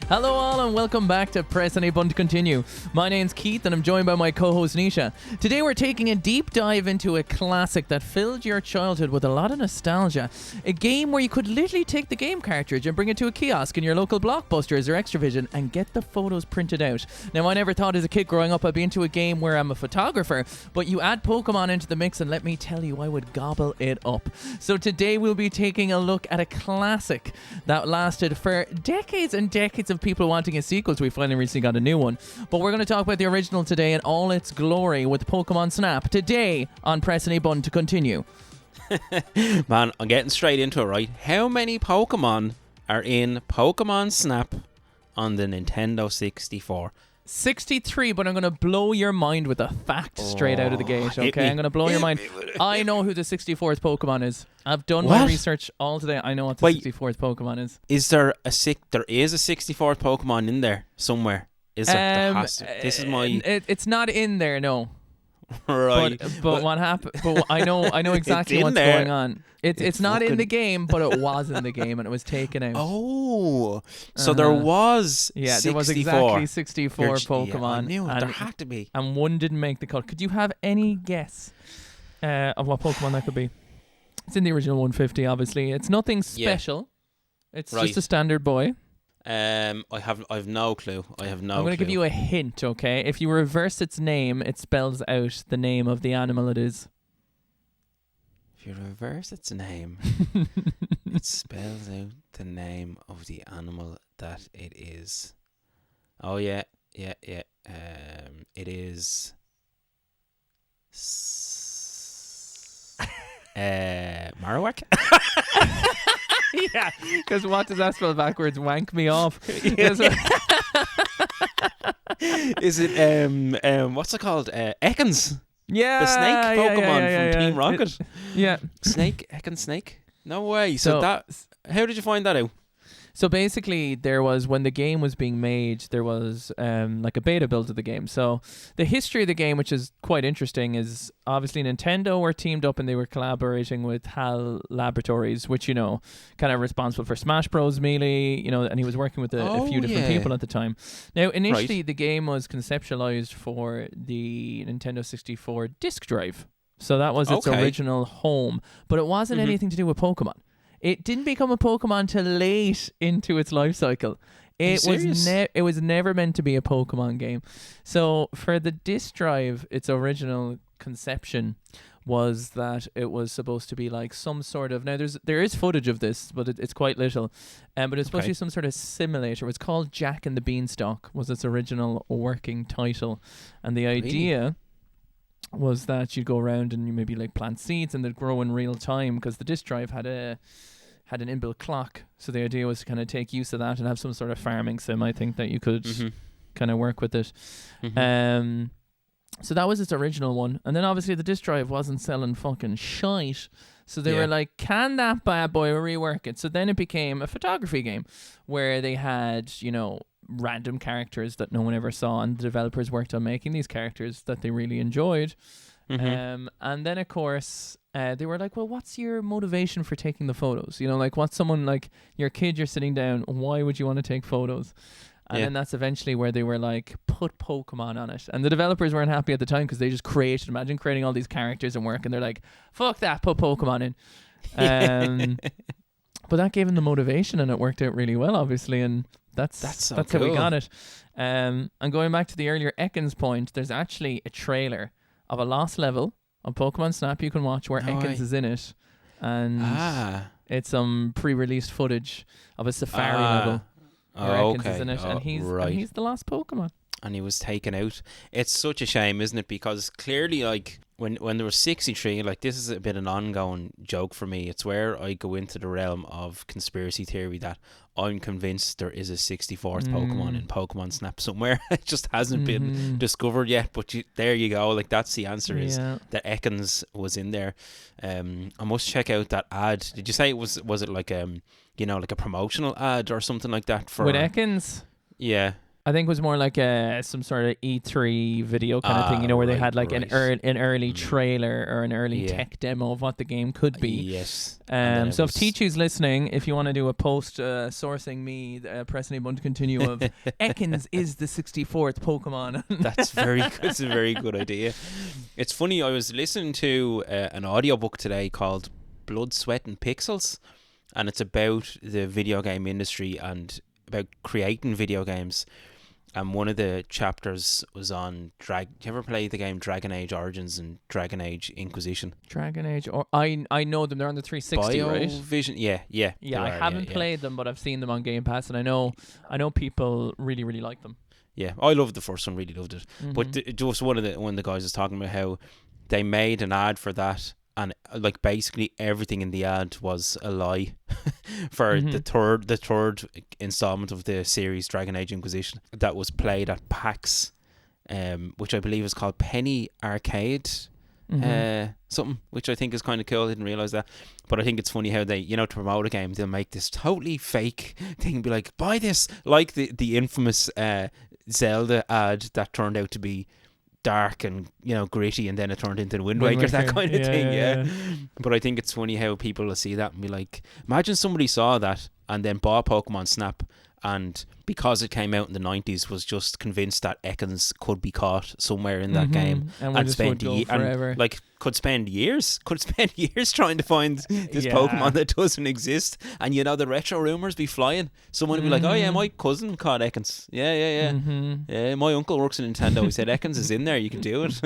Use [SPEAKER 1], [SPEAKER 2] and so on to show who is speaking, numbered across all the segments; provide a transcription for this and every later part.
[SPEAKER 1] Hello all and welcome back to Press Any Button to Continue. My name's Keith and I'm joined by my co-host Nisha. Today we're taking a deep dive into a classic that filled your childhood with a lot of nostalgia. A game where you could literally take the game cartridge and bring it to a kiosk in your local Blockbusters or Extravision and get the photos printed out. Now I never thought as a kid growing up I'd be into a game where I'm a photographer, but you add Pokemon into the mix and let me tell you I would gobble it up. So today we'll be taking a look at a classic that lasted for decades and decades of people wanting a sequel to. We finally recently got a new one, but we're going to talk about the original today in all its glory with Pokemon Snap today on Press Any Button to Continue.
[SPEAKER 2] Man, I'm getting straight into it, right? How many Pokemon are in Pokemon Snap on the Nintendo 64?
[SPEAKER 1] 63, but I'm going to blow your mind with a fact straight out of the gate, okay? I'm going to blow your mind. I know who the 64th Pokemon is. I've done my research all today. I know what the 64th Pokemon is.
[SPEAKER 2] Is there there is a 64th Pokemon in there somewhere? Is there? There has to. This is my...
[SPEAKER 1] It's not in there, no.
[SPEAKER 2] Right.
[SPEAKER 1] But what happened? But I know exactly what's going on. It's not in the game, but it was in the game and it was taken out.
[SPEAKER 2] Oh, so there was 64.
[SPEAKER 1] There was exactly 64 Pokemon.
[SPEAKER 2] Yeah, I knew there had to be.
[SPEAKER 1] And one didn't make the cut. Could you have any guess of what Pokemon that could be? It's in the original 150, obviously. It's nothing special. Yeah. It's just a standard boy.
[SPEAKER 2] I've no clue. I'm
[SPEAKER 1] going to give you a hint, okay? If you reverse its name, it spells out the name of the animal it is.
[SPEAKER 2] If you reverse its name, it spells out the name of the animal that it is. Oh yeah. It is Marowak.
[SPEAKER 1] Yeah, because what does that spell backwards? Wank me off.
[SPEAKER 2] Is it what's it called? Ekans.
[SPEAKER 1] Yeah,
[SPEAKER 2] the snake Pokemon from Team Rocket. Ekans snake. No way. So that. How did you find that out?
[SPEAKER 1] So basically, there was, when the game was being made, there was like a beta build of the game. So the history of the game, which is quite interesting, is obviously Nintendo were teamed up and they were collaborating with HAL Laboratories, which, kind of responsible for Smash Bros. Melee, and he was working with a few different people at the time. Now, initially, the game was conceptualized for the Nintendo 64 disk drive. So that was its original home, but it wasn't anything to do with Pokemon. It didn't become a Pokemon till late into its life cycle. It was never meant to be a Pokemon game. So for the disk drive, its original conception was that it was supposed to be like some sort of... Now there is footage of this, but it's quite little. But it's supposed to be some sort of simulator. It was called Jack and the Beanstalk, was its original working title. And the idea... was that you'd go around and you maybe like plant seeds and they'd grow in real time, because the disk drive had an inbuilt clock. So the idea was to kind of take use of that and have some sort of farming sim, I think, that you could kind of work with it. So that was its original one. And then obviously the disk drive wasn't selling fucking shite. So they were like, can that bad boy rework it? So then it became a photography game where they had, random characters that no one ever saw, and the developers worked on making these characters that they really enjoyed. And then of course they were like, well, what's your motivation for taking the photos? Like, what's someone, like your kid, you're sitting down, why would you want to take photos? And then that's eventually where they were like, put Pokemon on it. And the developers weren't happy at the time because they just imagine creating all these characters and work, and they're like, fuck that, put Pokemon in. But that gave them the motivation and it worked out really well, obviously, and that's
[SPEAKER 2] cool.
[SPEAKER 1] How we got it. And going back to the earlier Ekans point, there's actually a trailer of a lost level on Pokemon Snap you can watch where Ekans is in it, and it's some pre-released footage of a safari level where Ekans is in it, and he's the lost Pokemon.
[SPEAKER 2] And he was taken out. It's such a shame, isn't it? Because clearly, like, when there was 63, like, this is a bit an ongoing joke for me. It's where I go into the realm of conspiracy theory that I'm convinced there is a 64th Pokemon in Pokemon Snap somewhere. It just hasn't been discovered yet. But there you go. Like, that's the answer, is that Ekans was in there. I must check out that ad. Did you say was it like like a promotional ad or something like that for
[SPEAKER 1] with Ekans?
[SPEAKER 2] Yeah.
[SPEAKER 1] I think it was more like some sort of E3 video kind of thing, where they had like an early trailer or an early tech demo of what the game could be.
[SPEAKER 2] Yes.
[SPEAKER 1] So if Tichu's listening, if you want to do a post sourcing me, press any button to continue of Ekans is the 64th Pokemon.
[SPEAKER 2] That's very good. It's a very good idea. It's funny, I was listening to an audiobook today called Blood, Sweat and Pixels, and it's about the video game industry and about creating video games. And one of the chapters was on do you ever play the game Dragon Age Origins and Dragon Age Inquisition?
[SPEAKER 1] Dragon Age, or I know them. They're on the 360, right?
[SPEAKER 2] Vision, yeah.
[SPEAKER 1] I haven't played them, but I've seen them on Game Pass, and I know people really, really like them.
[SPEAKER 2] Yeah, I loved the first one, really loved it.
[SPEAKER 1] Mm-hmm.
[SPEAKER 2] But just one of the guys was talking about how they made an ad for that, and like basically everything in the ad was a lie for the third installment of the series Dragon Age Inquisition that was played at PAX, which I believe is called Penny Arcade. Something which I think is kind of cool. I didn't realize that, but I think it's funny how they, to promote a game, they'll make this totally fake thing and be like, buy this, like the infamous Zelda ad that turned out to be dark and gritty, and then it turned into the Wind Waker, that kind of thing. Yeah. But I think it's funny how people will see that and be like, imagine somebody saw that and then bought Pokemon Snap, and because it came out in the 90s was just convinced that Ekans could be caught somewhere in that game and spend could spend years trying to find this Pokemon that doesn't exist, and the retro rumors be flying. Someone would be like, oh yeah, my cousin caught Ekans. Yeah, my uncle works in Nintendo, he said Ekans is in there, you can do it.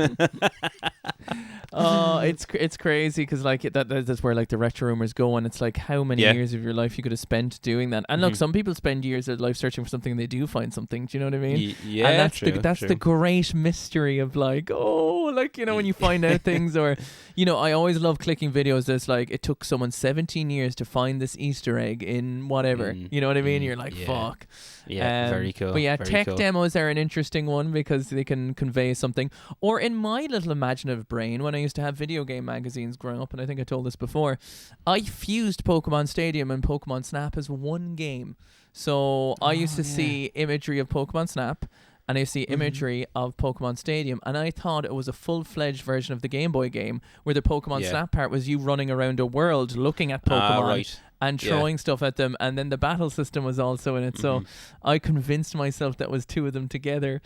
[SPEAKER 1] Oh, it's crazy because like that's where like the retro rumors go, and it's like how many years of your life you could have spent doing that. And look, some people spend years of their life searching for something, and they do find something. Do you know what I mean?
[SPEAKER 2] Yeah,
[SPEAKER 1] and that's
[SPEAKER 2] true,
[SPEAKER 1] that's the great mystery of like, when you find out things, or I always love clicking videos that's like, it took someone 17 years to find this Easter egg in whatever. You know what I mean? You're like, fuck.
[SPEAKER 2] Yeah, very cool.
[SPEAKER 1] But yeah,
[SPEAKER 2] very
[SPEAKER 1] tech
[SPEAKER 2] cool.
[SPEAKER 1] demos are an interesting one because they can convey something. Or in my little imaginative brain, when I used to have video game magazines growing up, and I think I told this before, I fused Pokemon Stadium and Pokemon Snap as one game. So I used to see imagery of Pokemon Snap, and I see imagery of Pokemon Stadium, and I thought it was a full-fledged version of the Game Boy game, where the Pokemon Snap part was you running around a world looking at Pokemon and throwing stuff at them, and then the battle system was also in it. So I convinced myself that was two of them together.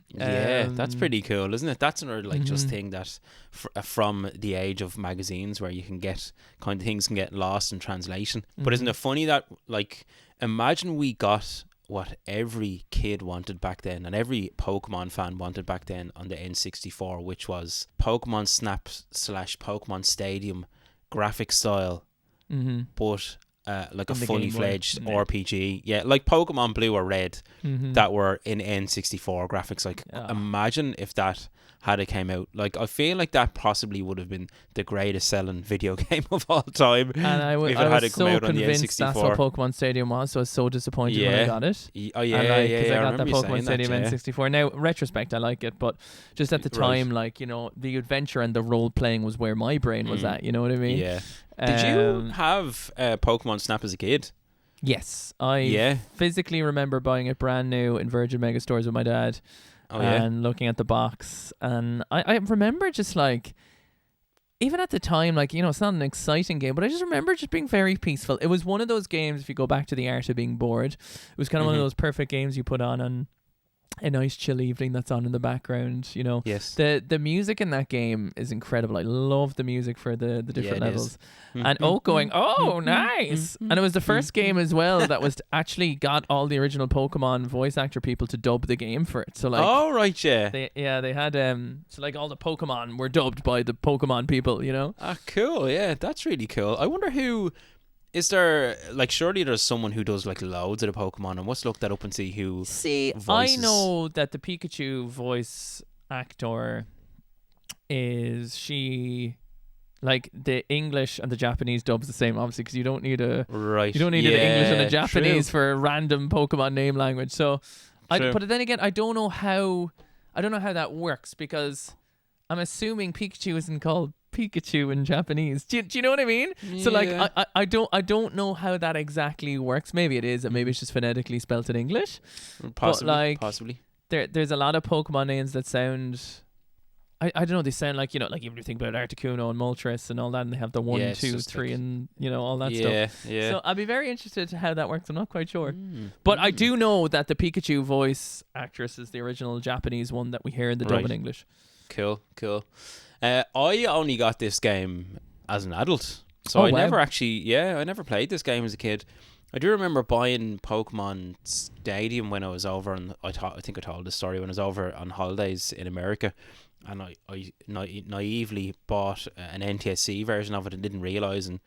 [SPEAKER 2] Yeah, that's pretty cool, isn't it? That's another just thing that from the age of magazines, where you can get kind of things can get lost in translation. But isn't it funny that, like, imagine we got what every kid wanted back then, and every Pokemon fan wanted back then on the N64, which was Pokemon Snap / Pokemon Stadium graphic style, but like a fully fledged RPG. Yeah, like Pokemon Blue or Red that were in N64 graphics. Like, imagine if that had it came out. Like, I feel like that possibly would have been the greatest selling video game of all time.
[SPEAKER 1] And I was so convinced that's what Pokemon Stadium was, so I was so disappointed when I got it.
[SPEAKER 2] Because I
[SPEAKER 1] got that Pokemon Stadium N64. Now, retrospect, I like it, but just at the time, like, the adventure and the role playing was where my brain was at. You know what I mean?
[SPEAKER 2] Yeah. Did you have Pokemon Snap as a kid?
[SPEAKER 1] Yes, I physically remember buying it brand new in Virgin Megastores with my dad. And looking at the box, and I remember just like, even at the time, like, it's not an exciting game, but I just remember just being very peaceful. It was one of those games, if you go back to the art of being bored, it was kind of one of those perfect games you put on a nice chill evening that's on in the background.
[SPEAKER 2] Yes,
[SPEAKER 1] the music in that game is incredible. I love the music for the different levels, and Oak going, oh nice. And it was the first game as well that was actually got all the original Pokemon voice actor people to dub the game for it. So like, they had so like all the Pokemon were dubbed by the Pokemon people.
[SPEAKER 2] Cool. Yeah, that's really cool. I wonder who. Is there, like, surely there's someone who does, like, loads of the Pokemon, and let's look that up and see who voices.
[SPEAKER 1] I know that the Pikachu voice actor like, the English and the Japanese dub's the same, obviously, because you don't need an English and a Japanese for a random Pokemon name language. So, but then again, I don't know how that works, because I'm assuming Pikachu isn't called Pikachu in Japanese? Do you know what I mean? So like,
[SPEAKER 2] Yeah.
[SPEAKER 1] I don't know how that exactly works. Maybe it is, and maybe it's just phonetically spelt in English.
[SPEAKER 2] Possibly,
[SPEAKER 1] like,
[SPEAKER 2] possibly.
[SPEAKER 1] There's a lot of Pokemon names that sound. I don't know. They sound like, like even if you think about Articuno and Moltres and all that, and they have the one,
[SPEAKER 2] Yeah, it's
[SPEAKER 1] 2,
[SPEAKER 2] just
[SPEAKER 1] 3,
[SPEAKER 2] like,
[SPEAKER 1] and all that stuff.
[SPEAKER 2] Yeah.
[SPEAKER 1] So I'd be very interested in how that works. I'm not quite sure.
[SPEAKER 2] Mm.
[SPEAKER 1] But I do know that the Pikachu voice actress is the original Japanese one that we hear in the dub in English.
[SPEAKER 2] Cool. I only got this game as an adult. So I never I never played this game as a kid. I do remember buying Pokemon Stadium when I was over, and I think I told the story when I was over on holidays in America. And I naively bought an NTSC version of it and didn't realise, and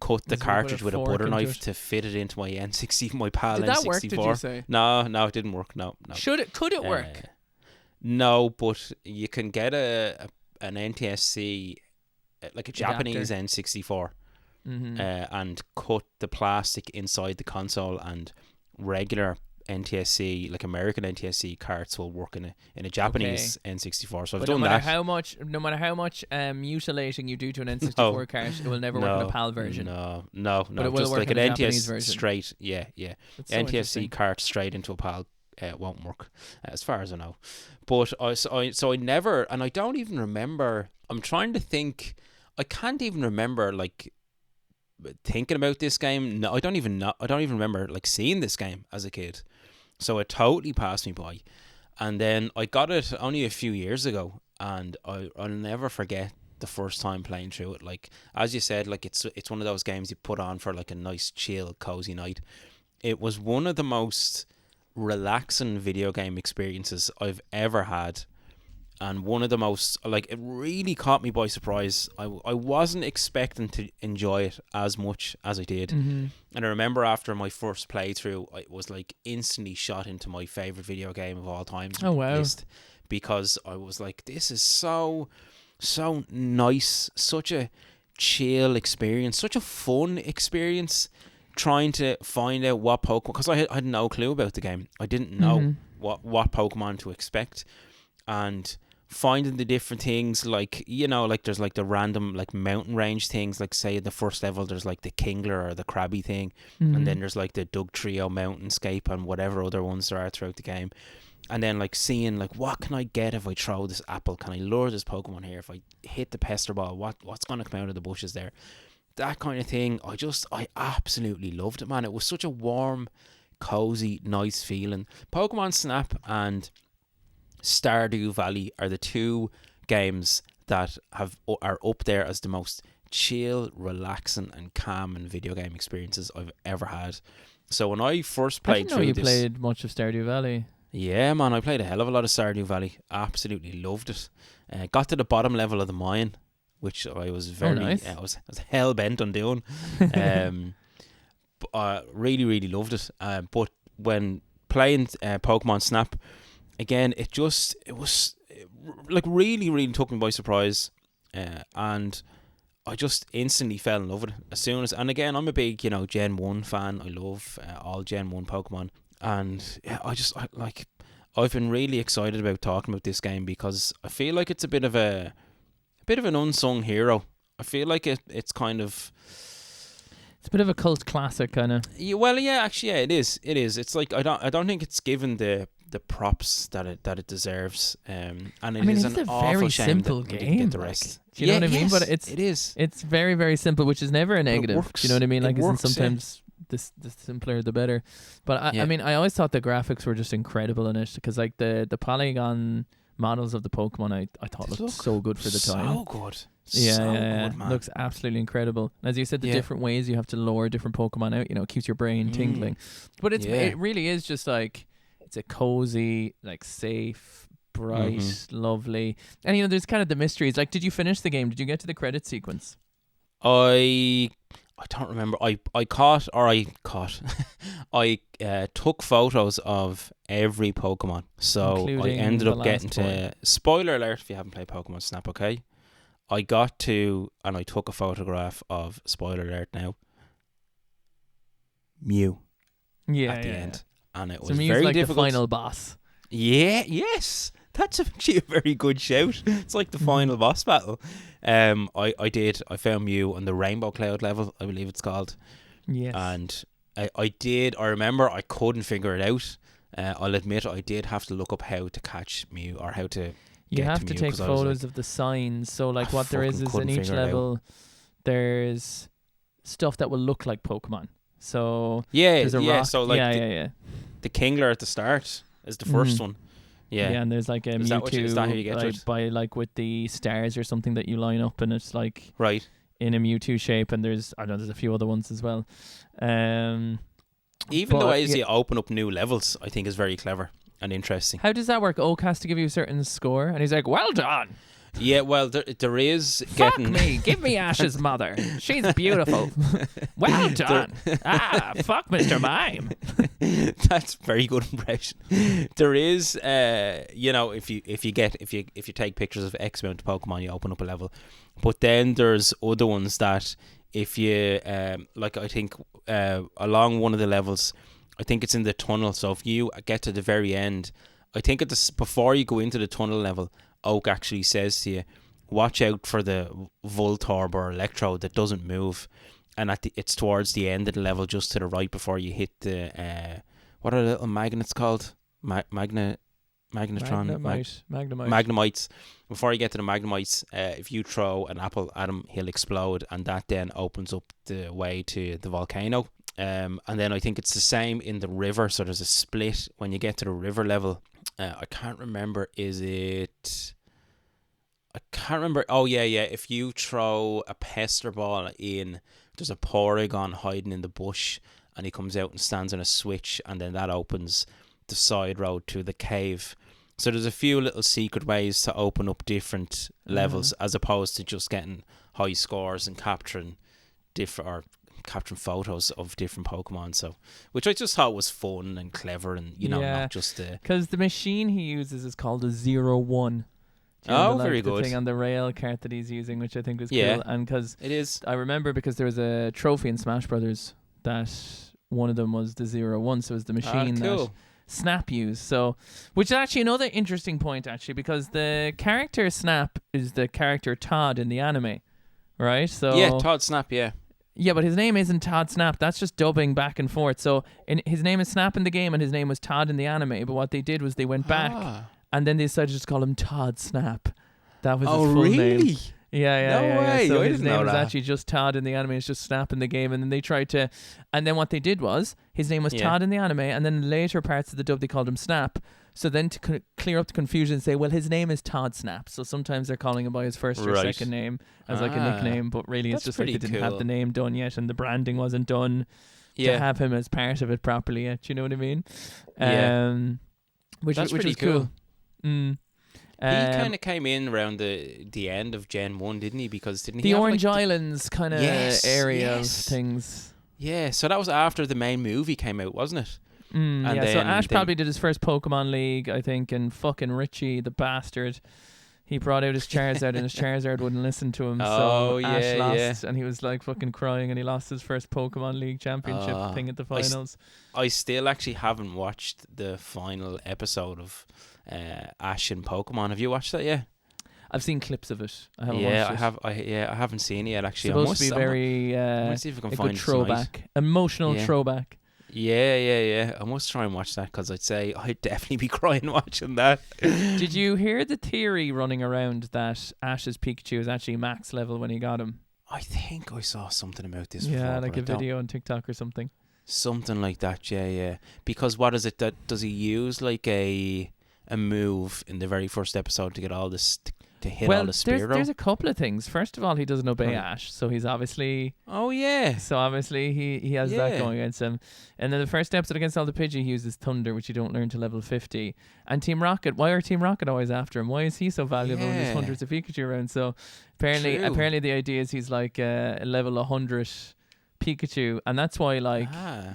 [SPEAKER 2] cut the cartridge with a butter knife to fit it into my N60, my PAL
[SPEAKER 1] N64. Did that work, did you say?
[SPEAKER 2] No, it didn't work. No.
[SPEAKER 1] Could it work?
[SPEAKER 2] No, but you can get an NTSC, like a Japanese N64, and cut the plastic inside the console, and regular NTSC, like American NTSC carts, will work in a Japanese N64. So I've done that.
[SPEAKER 1] No matter how much mutilating you do to an N64 cart, it will never work in a PAL version.
[SPEAKER 2] No.
[SPEAKER 1] But it will
[SPEAKER 2] just
[SPEAKER 1] work
[SPEAKER 2] like
[SPEAKER 1] in
[SPEAKER 2] an
[SPEAKER 1] a Japanese
[SPEAKER 2] NTS
[SPEAKER 1] version.
[SPEAKER 2] straight. Yeah.
[SPEAKER 1] So
[SPEAKER 2] NTSC cart straight into a PAL won't work, as far as I know. But I never, and I don't even remember. I'm trying to think. I can't even remember like thinking about this game. No, I don't even remember like seeing this game as a kid. So it totally passed me by. And then I got it only a few years ago, and I'll never forget the first time playing through it. Like, as you said, like it's one of those games you put on for like a nice chill cozy night. It was one of the most relaxing video game experiences I've ever had, and one of the most, like, it really caught me by surprise. I wasn't expecting to enjoy it as much as I did. And I remember after my first playthrough, I was like instantly shot into my favorite video game of all time list, because I was like, this is so nice, such a chill experience, such a fun experience, trying to find out what Pokemon, because I had no clue about the game. I didn't know what Pokemon to expect, and finding the different things, like, like there's like the random like mountain range things, like say in the first level there's like the Kingler or the Krabby thing, and then there's like the Dugtrio Mountainscape and whatever other ones there are throughout the game. And then like seeing like, what can I get if I throw this apple? Can I lure this Pokemon here? If I hit the pester ball, what's going to come out of the bushes there? That kind of thing. I absolutely loved it, man. It was such a warm, cozy, nice feeling. Pokemon Snap and Stardew Valley are the two games that are up there as the most chill, relaxing, and calm and video game experiences I've ever had. So when I first played through this,
[SPEAKER 1] played much of Stardew Valley.
[SPEAKER 2] Yeah, man, I played a hell of a lot of Stardew Valley. Absolutely loved it. Got to the bottom level of the mine, which I was very,
[SPEAKER 1] nice.
[SPEAKER 2] I was hell bent on doing. Really, really loved it. But when playing Pokemon Snap, again, it was like really, really took me by surprise, and I just instantly fell in love with it as soon as. And again, I'm a big, Gen 1 fan. I love all Gen 1 Pokemon. And yeah, I've been really excited about talking about this game, because I feel like it's a bit of an unsung hero. I feel like it's kind of,
[SPEAKER 1] it's a bit of a cult classic, kind of.
[SPEAKER 2] Yeah, well, yeah, actually, yeah, it is. It's like I don't think it's given the props that it deserves. And it's an awful shame that we didn't get the rest.
[SPEAKER 1] Do you know what I mean? But
[SPEAKER 2] it is.
[SPEAKER 1] It's very, very simple, which is never a negative.
[SPEAKER 2] Works.
[SPEAKER 1] Do you know what I mean? Like,
[SPEAKER 2] Works,
[SPEAKER 1] sometimes the simpler the better. But I mean, I always thought the graphics were just incredible in it, because like the polygon models of the Pokemon, I thought looked so good for the time.
[SPEAKER 2] So good.
[SPEAKER 1] Good,
[SPEAKER 2] man.
[SPEAKER 1] Looks absolutely incredible. As you said, the different ways you have to lure different Pokemon out, it keeps your brain tingling. But it really is just like, it's a cozy, like safe, bright, lovely. And there's kind of the mysteries. Like, did you finish the game? Did you get to the credit sequence?
[SPEAKER 2] I don't remember. I took photos of every Pokemon. So I ended up getting to, spoiler alert if you haven't played Pokemon Snap, okay? I got to, and I took a photograph of, spoiler alert now, Mew.
[SPEAKER 1] Yeah,
[SPEAKER 2] at the end. And it was
[SPEAKER 1] Mew's
[SPEAKER 2] very
[SPEAKER 1] like
[SPEAKER 2] difficult.
[SPEAKER 1] the final boss.
[SPEAKER 2] Yeah, yes. That's actually a very good shout. It's like the final boss battle. I found Mew on the Rainbow Cloud level, I believe it's called.
[SPEAKER 1] Yes.
[SPEAKER 2] And I remember I couldn't figure it out. I'll admit I did have to look up how to catch Mew or how to
[SPEAKER 1] You
[SPEAKER 2] get
[SPEAKER 1] have
[SPEAKER 2] to
[SPEAKER 1] to
[SPEAKER 2] Mew,
[SPEAKER 1] take
[SPEAKER 2] 'cause I was
[SPEAKER 1] photos
[SPEAKER 2] like,
[SPEAKER 1] of the signs. So like
[SPEAKER 2] I
[SPEAKER 1] what there is
[SPEAKER 2] fucking
[SPEAKER 1] in
[SPEAKER 2] couldn't
[SPEAKER 1] each
[SPEAKER 2] figure it out.
[SPEAKER 1] level, there's stuff that will look like Pokemon. So
[SPEAKER 2] yeah,
[SPEAKER 1] there's a
[SPEAKER 2] yeah.
[SPEAKER 1] rock.
[SPEAKER 2] So like
[SPEAKER 1] yeah.
[SPEAKER 2] the Kingler at the start is the first one.
[SPEAKER 1] Yeah,
[SPEAKER 2] Yeah.
[SPEAKER 1] and there's like a
[SPEAKER 2] Is that what
[SPEAKER 1] Mewtwo
[SPEAKER 2] is that how you get to
[SPEAKER 1] like
[SPEAKER 2] it?
[SPEAKER 1] by like with the stars or something that you line up, and it's like
[SPEAKER 2] Right.
[SPEAKER 1] in a Mewtwo shape, and there's a few other ones as well.
[SPEAKER 2] Even the
[SPEAKER 1] but,
[SPEAKER 2] ways
[SPEAKER 1] yeah.
[SPEAKER 2] you open up new levels, I think, is very clever and interesting.
[SPEAKER 1] How does that work? Oak has to give you a certain score, and he's like, "Well done."
[SPEAKER 2] Yeah, well, there is
[SPEAKER 1] Fuck
[SPEAKER 2] getting
[SPEAKER 1] me, give me Ash's mother. She's beautiful. Well done. Fuck Mr. Mime.
[SPEAKER 2] That's very good impression. There is, if you take pictures of X amount of Pokemon, you open up a level. But then there's other ones that if you like, I think along one of the levels, I think it's in the tunnel. So if you get to the very end, I think before you go into the tunnel level, Oak actually says to you, watch out for the Voltorb or Electrode that doesn't move, and it's towards the end of the level, just to the right before you hit the what are the little magnets called? Magnetron, Magnemites. Before you get to the Magnemites, if you throw an apple at him, he'll explode, and that then opens up the way to the volcano. And then I think it's the same in the river. So there's a split when you get to the river level. I can't remember. I can't remember. Oh yeah. If you throw a pester ball in, there's a Porygon hiding in the bush, and he comes out and stands on a switch, and then that opens the side road to the cave. So there's a few little secret ways to open up different levels, as opposed to just getting high scores and capturing photos of different Pokemon. So, which I just thought was fun and clever, and not just
[SPEAKER 1] because the machine he uses is called a 0-1.
[SPEAKER 2] Very
[SPEAKER 1] the
[SPEAKER 2] good.
[SPEAKER 1] thing on the rail cart that he's using, which I think was
[SPEAKER 2] Yeah.
[SPEAKER 1] cool. And because
[SPEAKER 2] It is.
[SPEAKER 1] I remember because there was a trophy in Smash Brothers that one of them was the 0-1, so it was the machine
[SPEAKER 2] cool.
[SPEAKER 1] that Snap used. So, which is actually another interesting point, actually, because the character Snap is the character Todd in the anime, right? So
[SPEAKER 2] Yeah, Todd Snap. Yeah.
[SPEAKER 1] Yeah, but his name isn't Todd Snap. That's just dubbing back and forth. So his name is Snap in the game, and his name was Todd in the anime. But what they did was they went back, and then they decided to just call him Todd Snap. That was his full
[SPEAKER 2] really?
[SPEAKER 1] name. Yeah.
[SPEAKER 2] No way.
[SPEAKER 1] So
[SPEAKER 2] I
[SPEAKER 1] his
[SPEAKER 2] didn't know
[SPEAKER 1] name was
[SPEAKER 2] that.
[SPEAKER 1] actually just Todd in the anime. It's just Snap in the game. And then they tried to... And then what they did was, his name was Todd in the anime, and then later parts of the dub, they called him Snap. So then to clear up the confusion, say, well, his name is Todd Snap. So sometimes they're calling him by his first or second name as like a nickname. But really, it's just like they didn't have the name done yet, and the branding wasn't done to have him as part of it properly yet. You know what I mean? Which is cool.
[SPEAKER 2] He kind of came in around the end of Gen 1, didn't he? Because didn't he
[SPEAKER 1] the
[SPEAKER 2] have
[SPEAKER 1] Orange
[SPEAKER 2] like
[SPEAKER 1] Islands kind of area of things.
[SPEAKER 2] Yeah, so that was after the main movie came out, wasn't it?
[SPEAKER 1] So Ash probably did his first Pokemon League, I think, and fucking Richie, the bastard, he brought out his Charizard and his Charizard wouldn't listen to him. So Ash lost and he was like fucking crying, and he lost his first Pokemon League championship thing at the finals.
[SPEAKER 2] I still actually haven't watched the final episode of Ash and Pokemon. Have you watched that yet?
[SPEAKER 1] I've seen clips of it. I haven't watched it.
[SPEAKER 2] I haven't seen it yet. Actually,
[SPEAKER 1] it's supposed to be very
[SPEAKER 2] let's see if I can
[SPEAKER 1] a
[SPEAKER 2] find
[SPEAKER 1] good throwback, emotional throwback.
[SPEAKER 2] Yeah. I must try and watch that, because I'd say I'd definitely be crying watching that.
[SPEAKER 1] Did you hear the theory running around that Ash's Pikachu is actually max level when he got him?
[SPEAKER 2] I think I saw something about this.
[SPEAKER 1] Yeah,
[SPEAKER 2] before,
[SPEAKER 1] like a video on TikTok or something.
[SPEAKER 2] Something like that. Yeah. Because what is it that does he use like a move in the very first episode to get all this to hit all the Spearow?
[SPEAKER 1] There's a couple of things. First of all, he doesn't obey Ash, so he's obviously...
[SPEAKER 2] Oh, yeah.
[SPEAKER 1] So obviously he has that going against him. And then the first episode against all the Pidgey, he uses Thunder, which you don't learn to level 50. And Team Rocket, why are Team Rocket always after him? Why is he so valuable when there's hundreds of Pikachu around? So apparently the idea is he's like a level 100 Pikachu, and that's why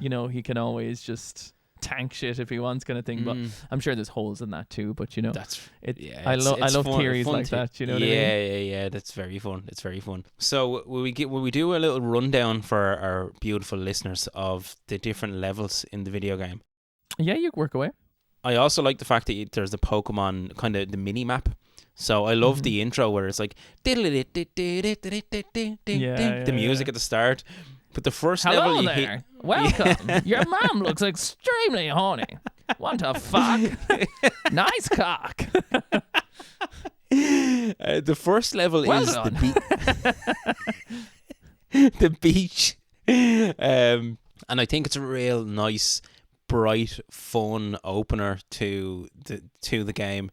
[SPEAKER 1] he can always just... tank shit if he wants, kind of thing. But I'm sure there's holes in that too, but I love theories like that, you know what I mean?
[SPEAKER 2] Yeah, that's very fun. It's very fun. So will we do a little rundown for our beautiful listeners of the different levels in the video game?
[SPEAKER 1] Yeah, you work away.
[SPEAKER 2] I also like the fact that there's the Pokemon kind of the mini map. So I love the intro where it's like the music at the start. But the first level
[SPEAKER 1] Hello
[SPEAKER 2] you
[SPEAKER 1] there.
[SPEAKER 2] hit,
[SPEAKER 1] Welcome. Your mom looks extremely horny. Want to fuck? Nice cock.
[SPEAKER 2] the first level
[SPEAKER 1] Well
[SPEAKER 2] is
[SPEAKER 1] done.
[SPEAKER 2] the beach, and I think it's a real nice, bright, fun opener to the game.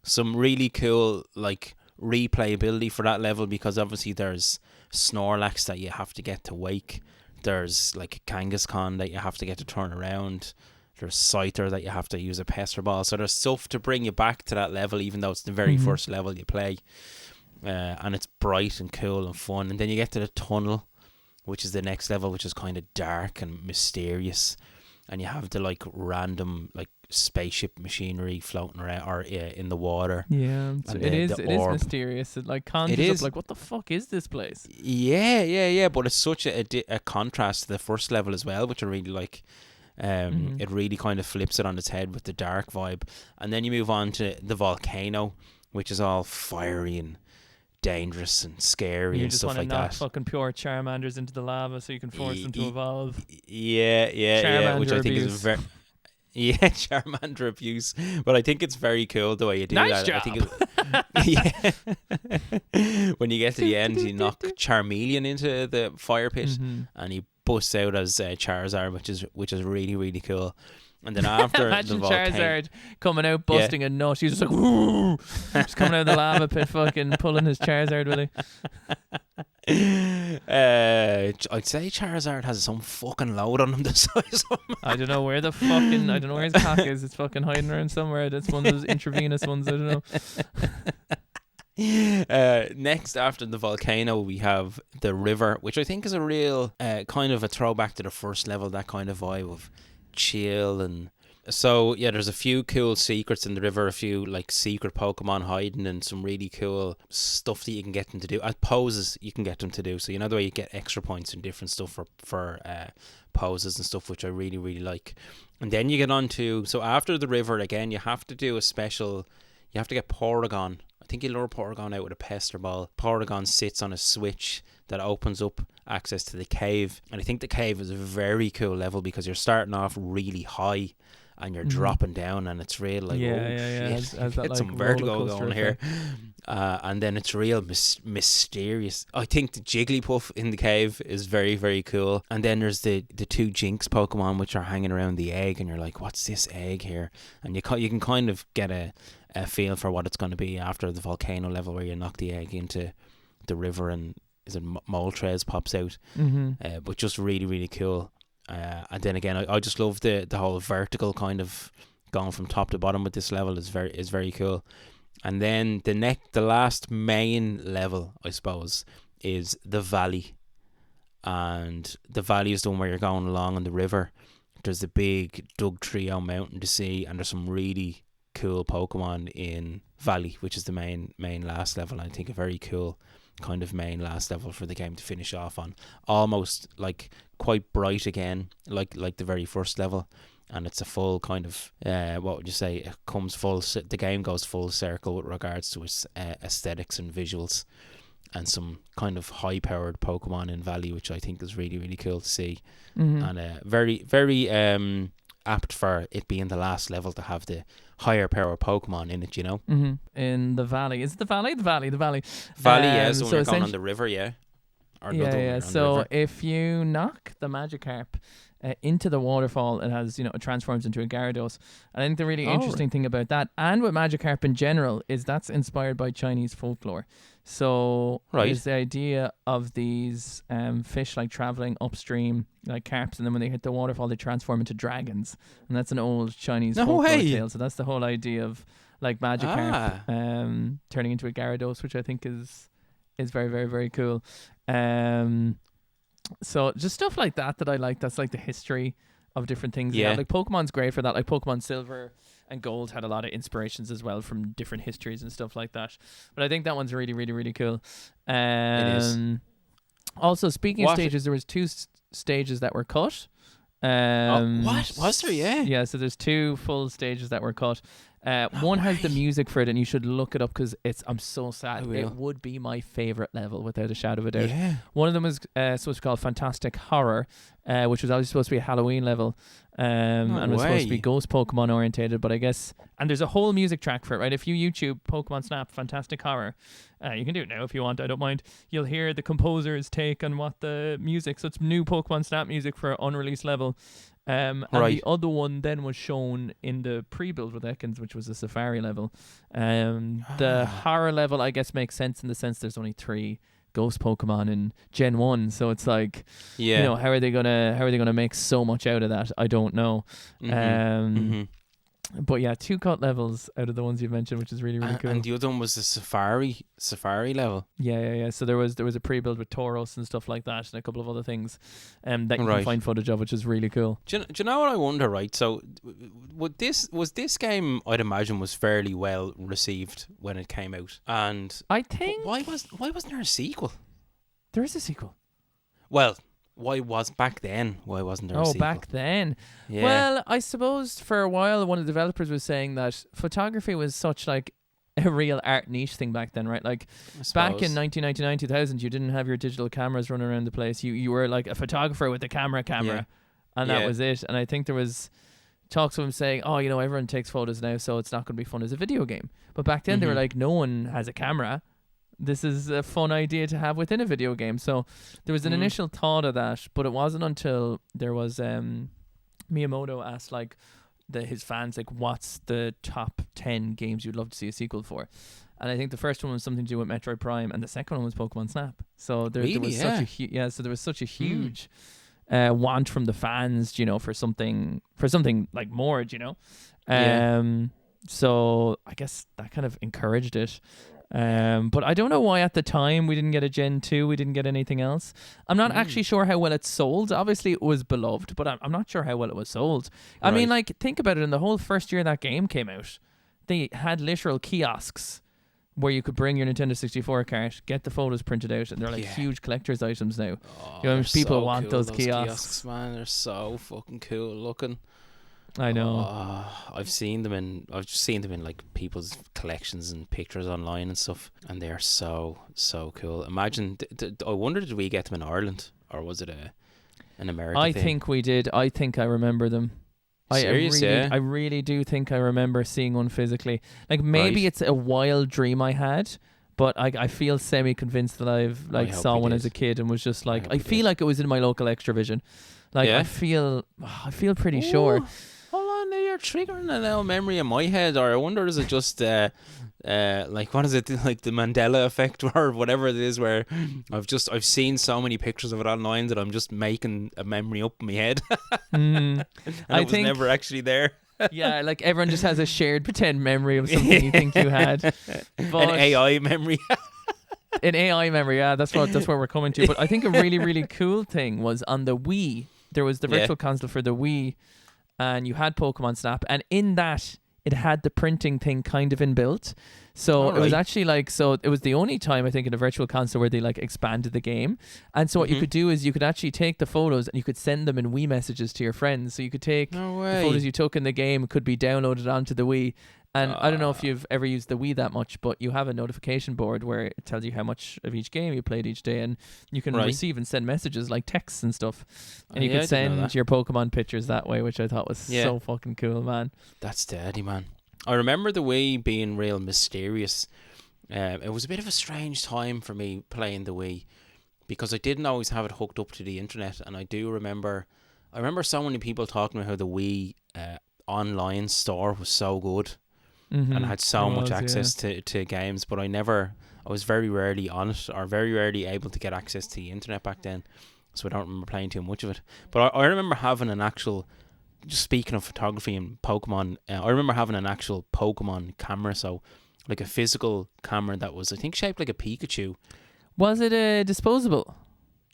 [SPEAKER 2] Some really cool like replayability for that level, because obviously there's Snorlax that you have to get to wake. There's like Kangaskhan that you have to get to turn around. There's Scyther that you have to use a Pester Ball. So there's stuff to bring you back to that level, even though it's the very first level you play. And it's bright and cool and fun. And then you get to the tunnel, which is the next level, which is kind of dark and mysterious. And you have the like random like spaceship machinery floating around or in the water.
[SPEAKER 1] Yeah, it is mysterious. It like conjures up like, what the fuck is this place?
[SPEAKER 2] Yeah. But it's such a contrast to the first level as well, which I really like. It really kind of flips it on its head with the dark vibe. And then you move on to the volcano, which is all fiery and dangerous and scary and stuff like that. You just want to knock
[SPEAKER 1] fucking pure Charmanders into the lava so you can force them to evolve.
[SPEAKER 2] Yeah, which I think is very... Yeah, Charmander abuse. But I think it's very cool the way you do
[SPEAKER 1] nice
[SPEAKER 2] that.
[SPEAKER 1] Job.
[SPEAKER 2] I think yeah. When you get to the end, you knock Charmeleon into the fire pit and he busts out as Charizard, which is really, really cool. And then after
[SPEAKER 1] imagine
[SPEAKER 2] the volcano,
[SPEAKER 1] Charizard coming out busting a nut. He's just like, woo! Just coming out of the lava pit, fucking pulling his Charizard with him.
[SPEAKER 2] I'd say Charizard has some fucking load on him the size of him.
[SPEAKER 1] I don't know where his cock is. It's fucking hiding around somewhere. That's one of those intravenous ones. I don't know.
[SPEAKER 2] Next, after the volcano, we have the river, which I think is a real kind of a throwback to the first level. That kind of vibe of chill. And so yeah, there's a few cool secrets in the river, a few like secret Pokemon hiding, and some really cool stuff that you can get them to do. Poses you can get them to do, so you know the way you get extra points and different stuff for poses and stuff, which I really, really like. And then you get on to, so after the river again, you have to do a special, you have to get Porygon. I think you lure Porygon out with a Pester Ball. Porygon sits on a switch that opens up access to the cave, and I think the cave is a very cool level because you're starting off really high and you're dropping down, and it's real like
[SPEAKER 1] Has that,
[SPEAKER 2] get
[SPEAKER 1] like,
[SPEAKER 2] some vertigo
[SPEAKER 1] rollercoaster
[SPEAKER 2] going here. And then it's real mysterious. I think the Jigglypuff in the cave is very, very cool. And then there's the two Jinx Pokemon which are hanging around the egg, and you're like, what's this egg here? And you can kind of get a feel for what it's going to be after the volcano level, where you knock the egg into the river and Moltres pops out. But just really, really cool. And then again, I just love the whole vertical kind of going from top to bottom with this level is very cool. And then the last main level, I suppose, is the valley. And the valley is the one where you're going along on the river. There's the big Dugtrio mountain to see, and there's some really cool Pokemon in valley, which is the main last level. I think a very cool kind of main last level for the game to finish off on. Almost like quite bright again, like the very first level. And it's a full kind of what would you say? It comes full. The game goes full circle with regards to its aesthetics and visuals, and some kind of high-powered Pokemon in Valley, which I think is really, really cool to see, and very, very apt for it being the last level to have the higher power Pokemon in it. You know,
[SPEAKER 1] in the Valley. Is it the Valley? The Valley.
[SPEAKER 2] Valley, yeah. So when you're going on the river, yeah. Or
[SPEAKER 1] yeah. So if you knock the Magikarp into the waterfall, it has, it transforms into a Gyarados. And I think the really interesting thing about that, and with Magikarp in general, is that's inspired by Chinese folklore. So there's the idea of these fish like traveling upstream like carps, and then when they hit the waterfall they transform into dragons, and that's an old Chinese folklore tale. So that's the whole idea of like Magikarp turning into a Gyarados, which I think is very, very, very cool. So just stuff like that I like. That's like the history of different things. Yeah, like Pokemon's great for that. Like Pokemon Silver and Gold had a lot of inspirations as well from different histories and stuff like that. But I think that one's really, really, really cool.
[SPEAKER 2] It is.
[SPEAKER 1] Also, speaking of stages, there was two stages that were cut.
[SPEAKER 2] What was there? Yeah.
[SPEAKER 1] Yeah, so there's 2 full stages that were cut. One has the music for it, and you should look it up because I'm so sad. It would be my favorite level without a shadow of a doubt.
[SPEAKER 2] Yeah.
[SPEAKER 1] One of them was supposed to be called Fantastic Horror, which was always supposed to be a Halloween level, and was supposed to be ghost Pokemon orientated. But I guess, and there's a whole music track for it, right? If you YouTube Pokemon Snap Fantastic Horror, you can do it now if you want. I don't mind. You'll hear the composer's take on what the music. So it's new Pokemon Snap music for an unreleased level. And the other one then was shown in the pre-build with Ekans, which was a Safari level. The horror level, I guess, makes sense in the sense there's only 3 ghost Pokemon in Gen 1, so it's like, you know, how are they gonna make so much out of that? I don't know. But yeah, 2 cut levels out of the ones you've mentioned, which is really, really cool.
[SPEAKER 2] And the other one was the Safari level.
[SPEAKER 1] Yeah. So there was a pre-build with Tauros and stuff like that, and a couple of other things that you can find footage of, which is really cool.
[SPEAKER 2] Do you know what I wonder? Right, so was this game? I'd imagine was fairly well received when it came out, and
[SPEAKER 1] I think
[SPEAKER 2] why wasn't there a sequel?
[SPEAKER 1] There is a sequel.
[SPEAKER 2] Well. Why wasn't there a sequel?
[SPEAKER 1] Back then.
[SPEAKER 2] Yeah.
[SPEAKER 1] Well, I suppose for a while one of the developers was saying that photography was such like a real art niche thing back then, right? Like back in 1999, 2000, you didn't have your digital cameras running around the place. You were like a photographer with a camera, and that was it. And I think there was talks of him saying, oh, you know, everyone takes photos now, so it's not going to be fun as a video game. But back then they were like, no one has a camera. This is a fun idea to have within a video game. So there was an initial thought of that, but it wasn't until there was Miyamoto asked like his fans like, what's the top 10 games you'd love to see a sequel for? And I think the first one was something to do with Metroid Prime, and the second one was Pokemon Snap. So there was such a huge want from the fans, you know, for something like more, you know. So I guess that kind of encouraged it. But I don't know why at the time we didn't get a Gen 2, we didn't get anything else. I'm not actually sure how well it sold. Obviously it was beloved, but I'm not sure how well it was sold. I mean, like, think about it, in the whole first year that game came out, they had literal kiosks where you could bring your Nintendo 64 cart, get the photos printed out, and they're like huge collector's items now. You know, people want
[SPEAKER 2] cool,
[SPEAKER 1] those kiosks.
[SPEAKER 2] Man, they're so fucking cool looking.
[SPEAKER 1] I know.
[SPEAKER 2] I've seen them in like people's collections and pictures online and stuff, and they're so cool. Imagine, I wonder, did we get them in Ireland, or was it an American thing?
[SPEAKER 1] I think we did. I think I remember them.
[SPEAKER 2] Serious,
[SPEAKER 1] I really do think I remember seeing one physically. Like, maybe it's a wild dream I had, but I feel semi-convinced that I've like saw one as a kid and was just like, I feel like it was in my local Extravision. Like, I feel pretty sure.
[SPEAKER 2] Hold on, you're triggering an old memory in my head, or I wonder, is it just like, what is it, like the Mandela effect or whatever it is, where I've seen so many pictures of it online that I'm just making a memory up in my head. And I was never actually there.
[SPEAKER 1] Yeah, like everyone just has a shared pretend memory of something you think you had.
[SPEAKER 2] An AI memory.
[SPEAKER 1] An AI memory, yeah, that's where we're coming to. But I think a really, really cool thing was on the Wii, there was the virtual console for the Wii, and you had Pokemon Snap, and in that it had the printing thing kind of inbuilt. So it was actually like, so it was the only time I think in a virtual console where they like expanded the game. And so what you could do is you could actually take the photos and you could send them in Wii messages to your friends. So you could take the photos you took in the game, could be downloaded onto the Wii. And I don't know if you've ever used the Wii that much, but you have a notification board where it tells you how much of each game you played each day, and you can receive and send messages like texts and stuff. And you could send your Pokemon pictures that way, which I thought was so fucking cool, man.
[SPEAKER 2] That's steady, man. I remember the Wii being real mysterious. It was a bit of a strange time for me playing the Wii, because I didn't always have it hooked up to the internet, and I remember so many people talking about how the Wii online store was so good. And had so much access to games, but I was very rarely on it, or very rarely able to get access to the internet back then, so I don't remember playing too much of it. But I remember having an actual, just speaking of photography and Pokemon, I remember having an actual Pokemon camera, so like a physical camera that was, I think, shaped like a Pikachu.
[SPEAKER 1] Was it a disposable?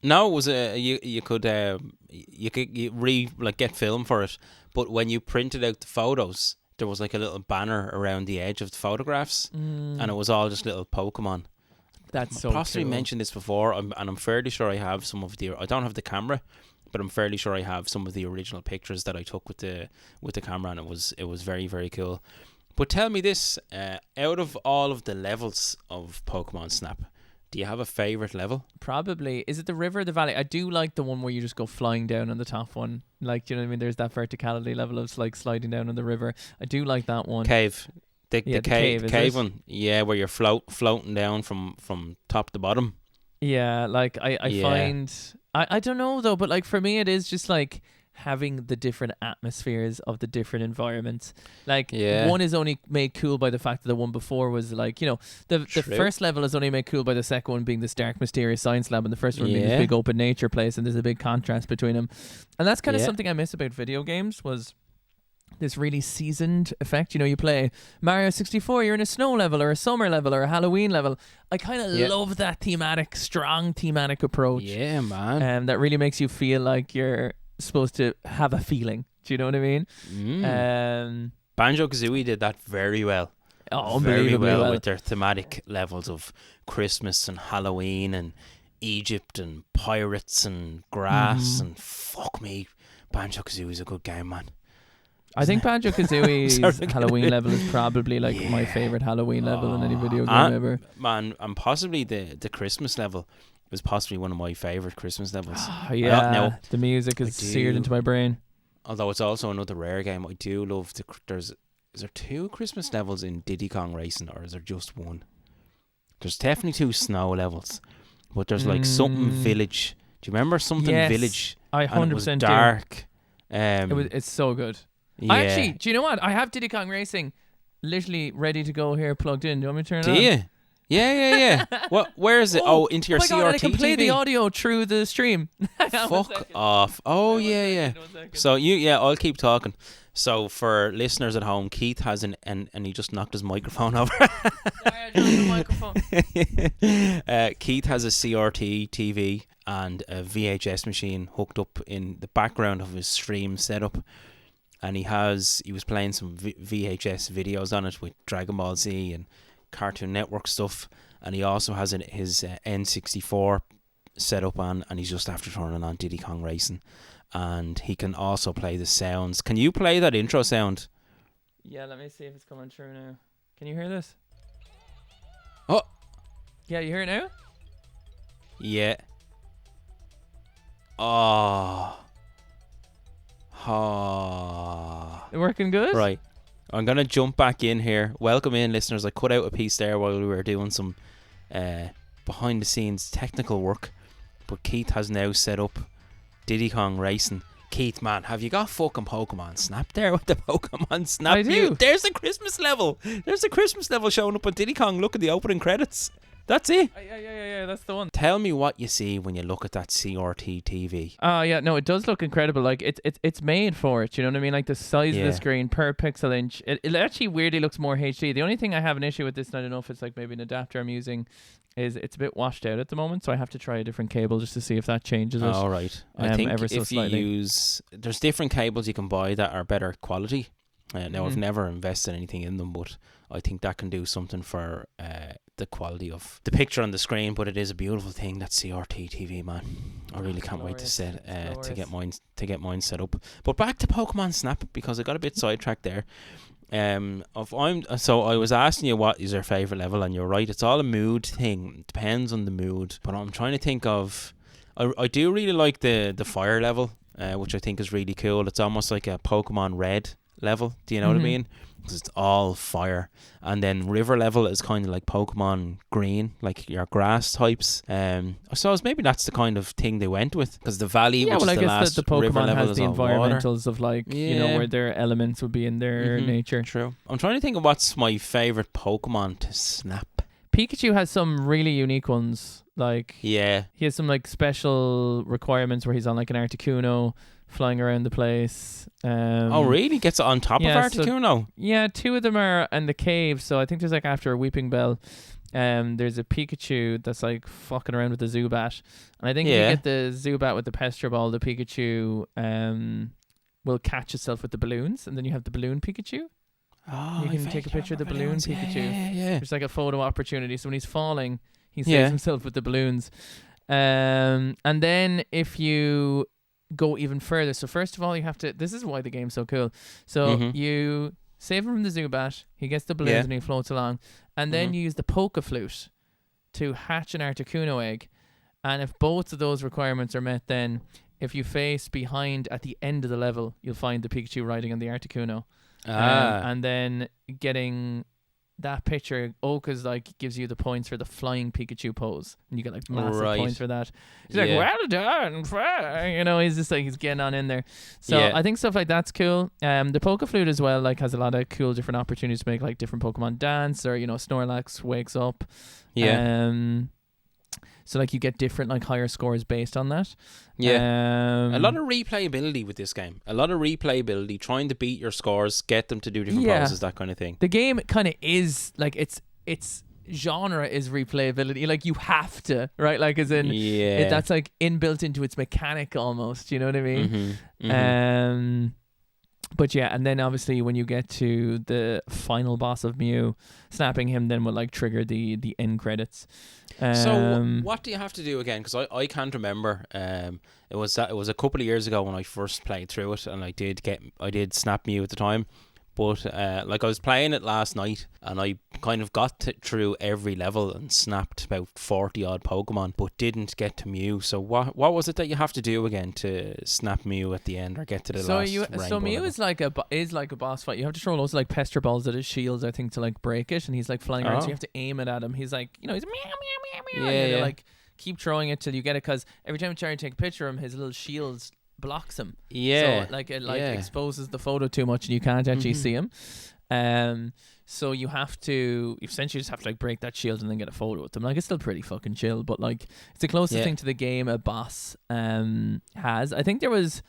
[SPEAKER 2] No, it was you could get film for it, but when you printed out the photos, there was like a little banner around the edge of the photographs, and it was all just little Pokemon.
[SPEAKER 1] That's so
[SPEAKER 2] I possibly
[SPEAKER 1] cool.
[SPEAKER 2] mentioned this before, and I'm fairly sure I have some of the. I don't have the camera, but I'm fairly sure I have some of the original pictures that I took with the camera, and it was very, very cool. But tell me this, out of all of the levels of Pokemon Snap, do you have a favourite level?
[SPEAKER 1] Probably. Is it the river or the valley? I do like the one where you just go flying down on the top one. Like, do you know what I mean? There's that verticality level of like sliding down on the river. I do like that one.
[SPEAKER 2] Cave. The cave
[SPEAKER 1] it?
[SPEAKER 2] one. Yeah, where you're floating down from top to bottom.
[SPEAKER 1] Yeah, like I
[SPEAKER 2] Yeah.
[SPEAKER 1] find I don't know though, but like for me it is just like having the different atmospheres of the different environments. Like
[SPEAKER 2] Yeah.
[SPEAKER 1] one is only made cool by the fact that the one before was like, you know, the
[SPEAKER 2] True.
[SPEAKER 1] first level is only made cool by the second one being this dark mysterious science lab and the first one being this
[SPEAKER 2] Yeah.
[SPEAKER 1] big open nature place, and there's a big contrast between them. And that's kind of
[SPEAKER 2] Yeah.
[SPEAKER 1] something I miss about video games was this really seasoned effect. You know, you play Mario 64, you're in a snow level or a summer level or a Halloween level. I kind of
[SPEAKER 2] Yeah.
[SPEAKER 1] love that strong thematic approach.
[SPEAKER 2] Yeah, man.
[SPEAKER 1] That really makes you feel like you're supposed to have a feeling. Do you know what I mean?
[SPEAKER 2] Banjo-Kazooie did that very well.
[SPEAKER 1] Oh,
[SPEAKER 2] Very
[SPEAKER 1] unbelievably well.
[SPEAKER 2] with their thematic levels of Christmas and Halloween and Egypt and pirates and grass and fuck me, Banjo-Kazooie is a good game, man.
[SPEAKER 1] I think Banjo-Kazooie's
[SPEAKER 2] Sorry.
[SPEAKER 1] Halloween level is probably like my
[SPEAKER 2] Yeah.
[SPEAKER 1] favorite Halloween level in any video game ever.
[SPEAKER 2] Man, and possibly the Christmas level was possibly one of my favorite Christmas levels.
[SPEAKER 1] Yeah,
[SPEAKER 2] now,
[SPEAKER 1] the music is seared into my brain.
[SPEAKER 2] although it's also another rare game, I do love is there 2 Christmas levels in Diddy Kong Racing, or is there just one? There's definitely 2 snow levels, but there's like something village. Do you remember something
[SPEAKER 1] Yes,
[SPEAKER 2] village?
[SPEAKER 1] I
[SPEAKER 2] And it was
[SPEAKER 1] 100% do.
[SPEAKER 2] dark. Um,
[SPEAKER 1] It's so good.
[SPEAKER 2] yeah.
[SPEAKER 1] I actually, do you know what? I have Diddy Kong Racing literally ready to go here, plugged in. Do you want me to turn it
[SPEAKER 2] Do
[SPEAKER 1] on?
[SPEAKER 2] you? Yeah. What? Where is it? Oh, into your
[SPEAKER 1] oh my God, and I
[SPEAKER 2] CRT
[SPEAKER 1] can play
[SPEAKER 2] TV?
[SPEAKER 1] the audio through the stream. Hang on one
[SPEAKER 2] Fuck
[SPEAKER 1] second.
[SPEAKER 2] off. Oh,
[SPEAKER 1] One
[SPEAKER 2] yeah.
[SPEAKER 1] second, 1 second.
[SPEAKER 2] So I'll keep talking. So for listeners at home, Keith has and he just knocked his microphone over.
[SPEAKER 1] Sorry, I dropped the microphone.
[SPEAKER 2] Keith has a CRT TV and a VHS machine hooked up in the background of his stream setup, and he was playing some VHS videos on it with Dragon Ball Z and Cartoon Network stuff, and he also has his N64 set up on, and he's just after turning on Diddy Kong Racing. And he can also play the sounds. Can you play that intro sound?
[SPEAKER 1] Yeah, let me see if it's coming through now. Can you hear this?
[SPEAKER 2] Oh.
[SPEAKER 1] Yeah, you hear it now?
[SPEAKER 2] Yeah. Oh.
[SPEAKER 1] Working good?
[SPEAKER 2] Right. I'm going to jump back in here. Welcome in, listeners. I cut out a piece there while we were doing some behind the scenes technical work. But Keith has now set up Diddy Kong Racing. Keith, man, have you got fucking Pokemon Snap there with the Pokemon Snap?
[SPEAKER 1] I do.
[SPEAKER 2] There's a Christmas level. There's a Christmas level showing up on Diddy Kong. Look at the opening credits. That's it.
[SPEAKER 1] Yeah, that's the one.
[SPEAKER 2] Tell me what you see when you look at that CRT TV.
[SPEAKER 1] Oh yeah, no, it does look incredible. Like it's made for it. You know what I mean? Like the size of
[SPEAKER 2] Yeah.
[SPEAKER 1] the screen per pixel inch. It actually weirdly looks more HD. The only thing I have an issue with this, and I don't know if it's like maybe an adapter I'm using, is it's a bit washed out at the moment. So I have to try a different cable just to see if that changes it.
[SPEAKER 2] All right. I think
[SPEAKER 1] ever so
[SPEAKER 2] if you
[SPEAKER 1] slightly.
[SPEAKER 2] there's different cables you can buy that are better quality. Now I've
[SPEAKER 1] Mhm.
[SPEAKER 2] never invested anything in them, but I think that can do something for the quality of the picture on the screen. But it is a beautiful thing, that CRT TV, man. I really can't wait to
[SPEAKER 1] Glorious.
[SPEAKER 2] get mine set up. But back to Pokemon Snap, because I got a bit sidetracked there. So I was asking you what is your favorite level, and you're right. It's all a mood thing. It depends on the mood. But I'm trying to think of. I do really like the fire level, which I think is really cool. It's almost like a Pokemon Red level. Do you know what I
[SPEAKER 1] Mhm.
[SPEAKER 2] mean? 'Cause it's all fire. And then river level is kind of like Pokemon Green, like your grass types. I suppose maybe that's the kind of thing they went with, because the valley,
[SPEAKER 1] Yeah,
[SPEAKER 2] which
[SPEAKER 1] well, I
[SPEAKER 2] is the
[SPEAKER 1] guess
[SPEAKER 2] last
[SPEAKER 1] the
[SPEAKER 2] river
[SPEAKER 1] Pokemon
[SPEAKER 2] level,
[SPEAKER 1] has
[SPEAKER 2] is
[SPEAKER 1] the
[SPEAKER 2] all water.
[SPEAKER 1] environmentals of like you know
[SPEAKER 2] Yeah.
[SPEAKER 1] where their elements would be in their
[SPEAKER 2] Mhm.
[SPEAKER 1] nature.
[SPEAKER 2] True. I'm trying to think of what's my favorite Pokemon to snap.
[SPEAKER 1] Pikachu has some really unique ones. Like
[SPEAKER 2] Yeah.
[SPEAKER 1] he has some like special requirements where he's on like an Articuno flying around the place.
[SPEAKER 2] Oh, really? Gets it on top
[SPEAKER 1] yeah,
[SPEAKER 2] of
[SPEAKER 1] so-
[SPEAKER 2] Articuno?
[SPEAKER 1] Yeah, 2 of them are in the cave. So I think there's like after a Weeping Bell, there's a Pikachu that's like fucking around with the Zubat, and I think if
[SPEAKER 2] Yeah.
[SPEAKER 1] you get the Zubat with the Pestro Ball, the Pikachu will catch itself with the balloons, and then you have the balloon Pikachu.
[SPEAKER 2] Oh,
[SPEAKER 1] You can take a picture of the balloon Pikachu.
[SPEAKER 2] Yeah.
[SPEAKER 1] There's like a photo opportunity. So when he's falling, he saves
[SPEAKER 2] Yeah.
[SPEAKER 1] himself with the balloons. And then if you go even further. So first of all, you have to. This is why the game's so cool. So you save him from the Zubat. He gets the balloons and he floats along, and then you use the Poke Flute to hatch an Articuno egg. And if both of those requirements are met, then if you face behind at the end of the level, you'll find the Pikachu riding on the Articuno. And then getting that picture, Oka's like gives you the points for the flying Pikachu pose, and you get like massive points for that. He's like, well done, you know. He's just like, he's getting on in there. So I think stuff like that's cool. The Poke Flute as well, like, has a lot of cool different opportunities to make like different Pokemon dance, or, you know, Snorlax wakes up. So like you get different like higher scores based on that.
[SPEAKER 2] A lot of replayability with this game. A lot of replayability, trying to beat your scores, get them to do different poses, that kind of thing.
[SPEAKER 1] The game kind of is like, its genre is replayability. Like, you have to, right? Like, as in, that's like inbuilt into its mechanic almost. You know what I mean? But yeah, and then obviously when you get to the final boss of Mew, snapping him then will like trigger the end credits.
[SPEAKER 2] So what do you have to do again? Because I can't remember. It was a couple of years ago when I first played through it, and I did snap Mew at the time. But like, I was playing it last night, and I kind of got through every level and snapped about 40 odd Pokemon, but didn't get to Mew. So what was it that you have to do again to snap Mew at the end, or get to the last rainbow
[SPEAKER 1] So Mew
[SPEAKER 2] level?
[SPEAKER 1] is like a boss fight. You have to throw loads of like pester balls at his shields, I think, to like break it, and he's like flying around. So you have to aim it at him. He's like, you know, he's meow meow meow meow. And you like keep throwing it till you get it, because every time you try to take a picture of him, his little shields blocks him. So like, it like exposes the photo too much, and you can't actually see him. So you essentially just have to like break that shield and then get a photo with them. Like, it's still pretty fucking chill, but like, it's the closest thing to the game a boss has. I think there was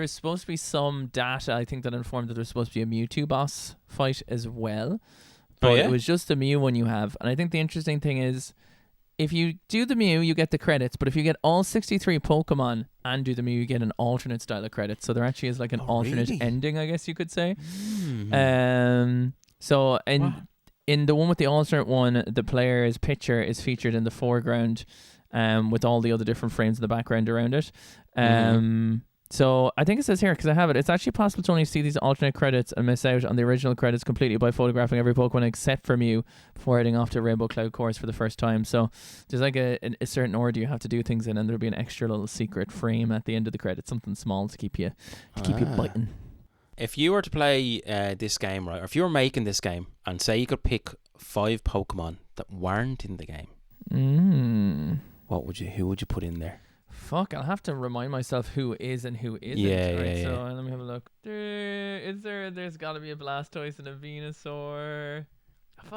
[SPEAKER 1] supposed to be some data, I think, that informed that there's supposed to be a Mewtwo boss fight as well, but it was just the Mew one you have. And I think the interesting thing is, if you do the Mew, you get the credits, but if you get all 63 Pokemon and do the Mew, you get an alternate style of credits. So there actually is like an alternate ending, I guess you could say. So in the one with the alternate one, the player's picture is featured in the foreground, with all the other different frames in the background around it. So I think it says here, because I have it, it's actually possible to only see these alternate credits and miss out on the original credits completely by photographing every Pokemon except for Mew before heading off to Rainbow Cloud Course for the first time. So there's like a certain order you have to do things in, and there'll be an extra little secret frame at the end of the credits, something small to keep you biting.
[SPEAKER 2] If you were to play this game, right, or if you were making this game, and say you could pick 5 Pokemon that weren't in the game, who would you put in there?
[SPEAKER 1] Fuck, I'll have to remind myself who is and who isn't. So let me have a look. There's got to be a Blastoise and a Venusaur.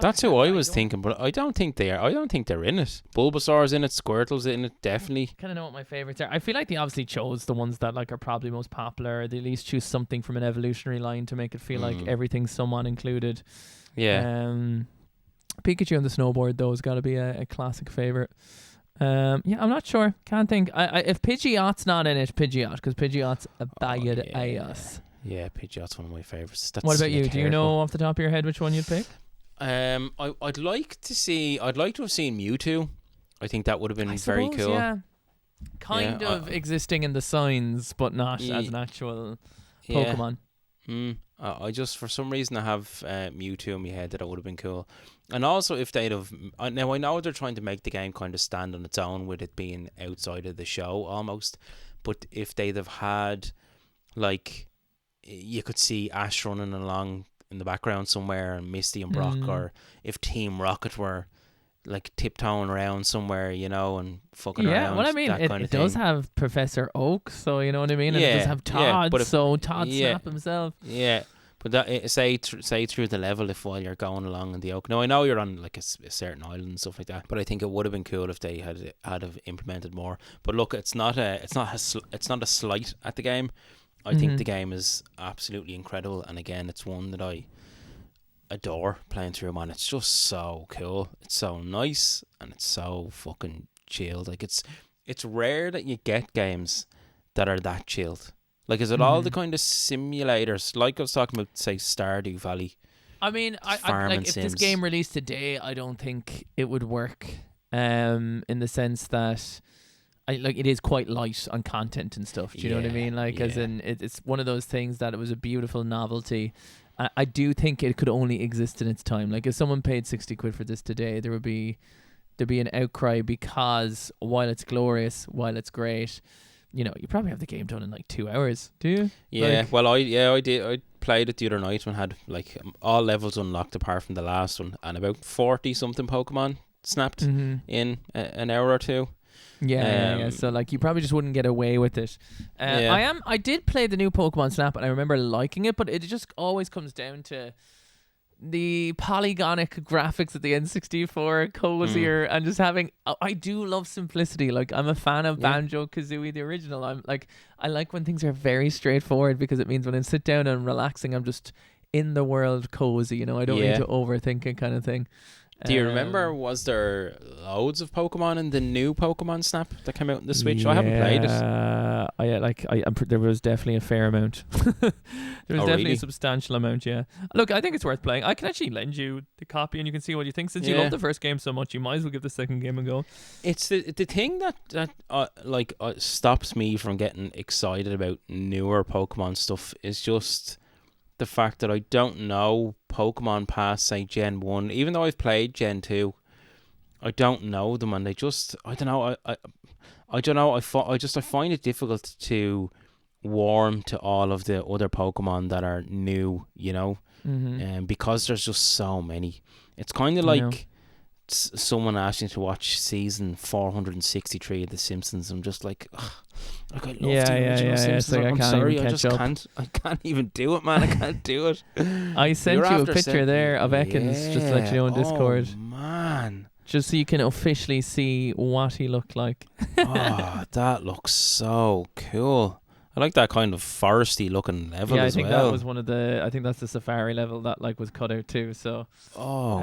[SPEAKER 2] That's who I was thinking, but I don't think they are. I don't think they're in it. Bulbasaur's in it. Squirtle's in it. Definitely.
[SPEAKER 1] Kind of know what my favorites are. I feel like they obviously chose the ones that like are probably most popular. They at least choose something from an evolutionary line to make it feel like everything's somewhat included. Pikachu on the snowboard though has got to be a classic favorite. I'm not sure. Can't think. If Pidgeot's not in it, Pidgeot, because Pidgeot's a bad ass.
[SPEAKER 2] Yeah, Pidgeot's one of my favorites.
[SPEAKER 1] What about you? Do you know off the top of your head which one you'd pick?
[SPEAKER 2] I'd like to have seen Mewtwo. I think that would have been very cool.
[SPEAKER 1] Yeah. Kind of existing in the signs, but not as an actual Pokemon.
[SPEAKER 2] I just, for some reason, I have Mewtwo in my head that would have been cool. And also, if they'd have... Now, I know they're trying to make the game kind of stand on its own with it being outside of the show, almost. But if they'd have had, like... You could see Ash running along in the background somewhere, and Misty and Brock, or if Team Rocket were... like tiptoeing around somewhere, you know, and fucking around.
[SPEAKER 1] Yeah, well, I mean, it does have Professor Oak, so you know what I mean? And it does have Todd, so Todd Snap himself.
[SPEAKER 2] Yeah, but that say through the level while you're going along in the Oak. Now, I know you're on like a certain island and stuff like that, but I think it would have been cool if they had have implemented more. But look, it's not a slight at the game. I think the game is absolutely incredible, and again, it's one that I adore playing through, man. It's just so cool. It's so nice, and it's so fucking chilled. Like, it's rare that you get games that are that chilled. Like, is it all the kind of simulators, like I was talking about, say, Stardew Valley?
[SPEAKER 1] I mean, I like, if this game released today, I don't think it would work. In the sense that like it is quite light on content and stuff. Do you know what I mean? Like, as in, it's one of those things that it was a beautiful novelty. I do think it could only exist in its time. Like, if someone paid 60 quid for this today, there'd be an outcry, because while it's glorious, while it's great, you know, you probably have the game done in like 2 hours. Do you?
[SPEAKER 2] Yeah.
[SPEAKER 1] Like,
[SPEAKER 2] Well, I did. I played it the other night and had like all levels unlocked apart from the last one, and about 40 something Pokemon snapped in an hour or two.
[SPEAKER 1] Yeah. So like, you probably just wouldn't get away with it. I did play the new Pokemon Snap, and I remember liking it, but it just always comes down to the polygonic graphics at the N64, cozier, and just having. I do love simplicity. Like, I'm a fan of Banjo Kazooie, the original. I like when things are very straightforward, because it means when I sit down and relaxing, I'm just in the world, cozy. You know, I don't need to overthink it, kind of thing.
[SPEAKER 2] Do you remember, was there loads of Pokemon in the new Pokemon Snap that came out on the Switch? I haven't played it.
[SPEAKER 1] There was definitely a fair amount. There was definitely
[SPEAKER 2] really?
[SPEAKER 1] a substantial amount, yeah. Look, I think it's worth playing. I can actually lend you the copy and you can see what you think. Since you love the first game so much, you might as well give the second game a go.
[SPEAKER 2] It's the thing that stops me from getting excited about newer Pokemon stuff is just the fact that I don't know Pokemon past, say, Gen 1. Even though I've played Gen 2, I don't know them, and I don't know. I don't know. I find it difficult to warm to all of the other Pokemon that are new, you know, because there's just so many. It's kind of like someone asking to watch season 463 of The Simpsons. I'm just like, ugh, like, I love the original Simpsons.
[SPEAKER 1] Like,
[SPEAKER 2] I'm sorry, I can't even do it, man. I can't do it.
[SPEAKER 1] I sent you a picture there of Ekans, just to let you know, on Discord.
[SPEAKER 2] Oh man,
[SPEAKER 1] just so you can officially see what he looked like.
[SPEAKER 2] Oh, that looks so cool. I like that kind of foresty looking level as well.
[SPEAKER 1] Yeah, I think that was one of the. I think that's the safari level that like was cut out too. So.
[SPEAKER 2] Oh,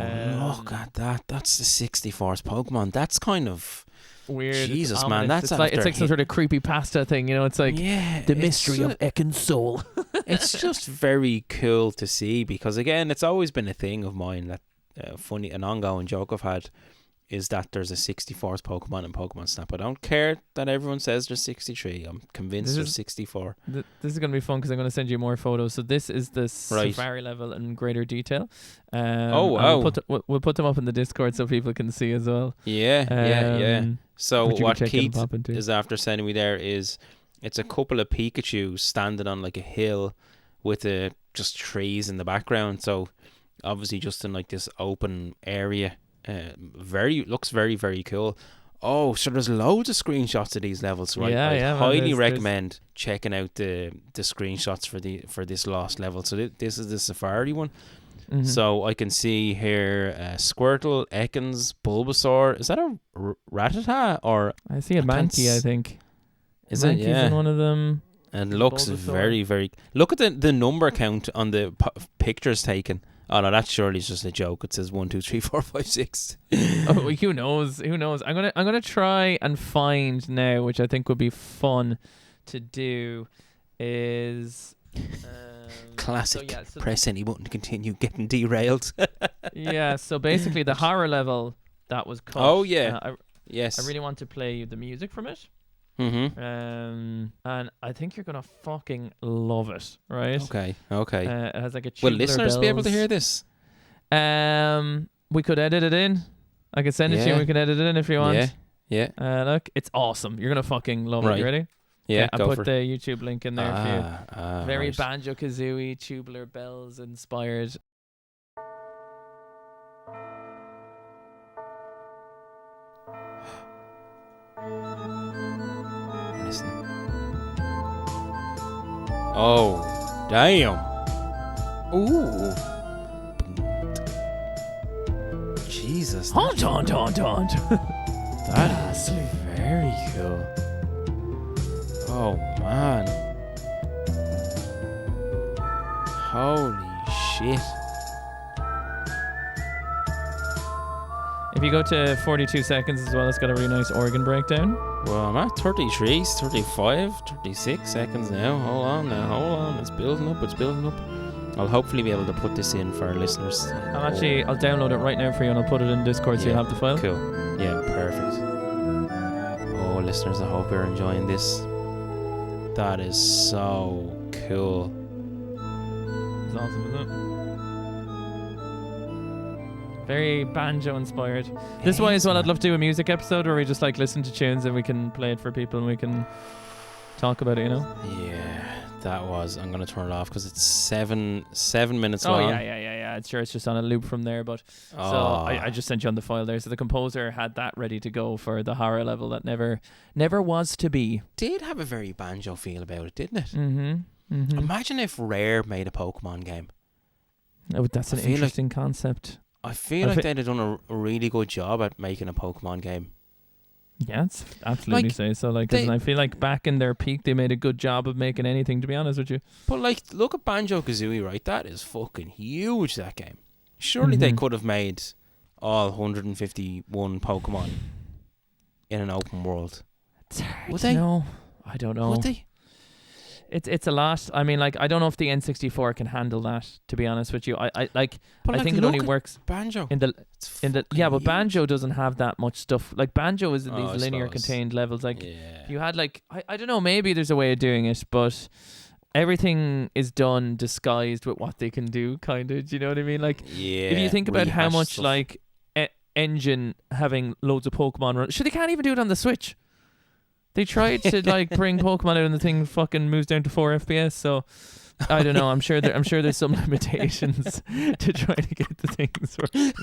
[SPEAKER 2] look at that! That's the 64th Pokemon. That's kind of
[SPEAKER 1] weird.
[SPEAKER 2] Jesus, man, that's
[SPEAKER 1] it's like some sort of creepy pasta thing. You know, it's like the mystery of Ekans' soul.
[SPEAKER 2] It's just very cool to see, because again, it's always been a thing of mine that an ongoing joke I've had is that there's a 64th Pokemon in Pokemon Snap. I don't care that everyone says there's 63. I'm convinced there's 64.
[SPEAKER 1] This is going to be fun, because I'm going to send you more photos. So this is the safari level in greater detail.
[SPEAKER 2] Oh, wow.
[SPEAKER 1] We'll put them up in the Discord so people can see as well.
[SPEAKER 2] Yeah. So what Keith
[SPEAKER 1] is
[SPEAKER 2] after sending me there is, it's a couple of Pikachus standing on like a hill with just trees in the background. So obviously just in like this open area. Looks very, very cool. Oh, so there's loads of screenshots of these levels, right? I highly recommend checking out the screenshots for this lost level. So this is the Safari one. So I can see here Squirtle, Ekans, Bulbasaur. Is that a Rattata or?
[SPEAKER 1] I see a Mankey, I think.
[SPEAKER 2] Is it? Yeah.
[SPEAKER 1] In one of them.
[SPEAKER 2] And looks very, very. Look at the number count on the pictures taken. Oh no, that surely is just a joke. It says 1, 2, 3, 4, 5, 6.
[SPEAKER 1] Oh, who knows? I'm gonna try and find now, which I think would be fun to do, is
[SPEAKER 2] classic. So press any button to continue getting derailed.
[SPEAKER 1] Yeah. So basically, the horror level that was cut.
[SPEAKER 2] Oh yeah. Yes.
[SPEAKER 1] I really want to play the music from it. And I think you're gonna fucking love it, right?
[SPEAKER 2] Okay.
[SPEAKER 1] It has like a.
[SPEAKER 2] Will listeners be able to hear this?
[SPEAKER 1] We could edit it in. I could send it to you. We can edit it in if you want.
[SPEAKER 2] Yeah.
[SPEAKER 1] Look, it's awesome. You're gonna fucking love it. You ready?
[SPEAKER 2] Yeah.
[SPEAKER 1] I'll put the YouTube link in there for you. Very
[SPEAKER 2] right.
[SPEAKER 1] Banjo Kazooie, Tubular Bells inspired.
[SPEAKER 2] Listen. Oh, damn. Ooh. Jesus.
[SPEAKER 1] Haunt.
[SPEAKER 2] That is very cool. Oh, man. Holy shit.
[SPEAKER 1] If you go to 42 seconds as well, it's got a really nice organ breakdown.
[SPEAKER 2] Well, I'm at 33, 35, 36 seconds now. Hold on. It's building up. I'll hopefully be able to put this in for our listeners.
[SPEAKER 1] I'll download it right now for you and I'll put it in Discord so you'll have the file.
[SPEAKER 2] Cool. Yeah, perfect. Oh, listeners, I hope you're enjoying this. That is so cool.
[SPEAKER 1] It's awesome, isn't it? Very banjo inspired. This way as well, I'd love to do a music episode where we just like listen to tunes and we can play it for people and we can talk about it, you know?
[SPEAKER 2] Yeah, that was. I'm gonna turn it off because it's seven minutes
[SPEAKER 1] Oh
[SPEAKER 2] long.
[SPEAKER 1] yeah. It's sure it's just on a loop from there, but so I just sent you on the file there. So the composer had that ready to go for the horror level that never was to be.
[SPEAKER 2] Did have a very banjo feel about it, didn't it?
[SPEAKER 1] Mm-hmm.
[SPEAKER 2] Imagine if Rare made a Pokemon game.
[SPEAKER 1] Oh, that's an interesting concept.
[SPEAKER 2] I feel like they'd have done a really good job at making a Pokemon game.
[SPEAKER 1] Yeah, it's absolutely say so. Like, and I feel like back in their peak, they made a good job of making anything. To be honest with you,
[SPEAKER 2] but like, look at Banjo-Kazooie, right? That is fucking huge. That game. Surely they could have made all 151 Pokemon in an open world.
[SPEAKER 1] It's hard
[SPEAKER 2] Would
[SPEAKER 1] to
[SPEAKER 2] they?
[SPEAKER 1] know. I don't know.
[SPEAKER 2] Would they?
[SPEAKER 1] It's a lot. I mean, like, I don't know if the N64 can handle that. To be honest with you, I think it only works
[SPEAKER 2] Banjo
[SPEAKER 1] in the yeah, but
[SPEAKER 2] huge.
[SPEAKER 1] Banjo doesn't have that much stuff. Like, Banjo is in these linear contained levels. Like, you had like I don't know, maybe there's a way of doing it, but everything is done disguised with what they can do, kind of. Do you know what I mean? Like, if you think about how much stuff. Like Engine having loads of Pokemon run, sure, they can't even do it on the Switch. They tried to like bring Pokemon out and the thing fucking moves down to 4 FPS. So I don't know. I'm sure there's some limitations to try to get the things working.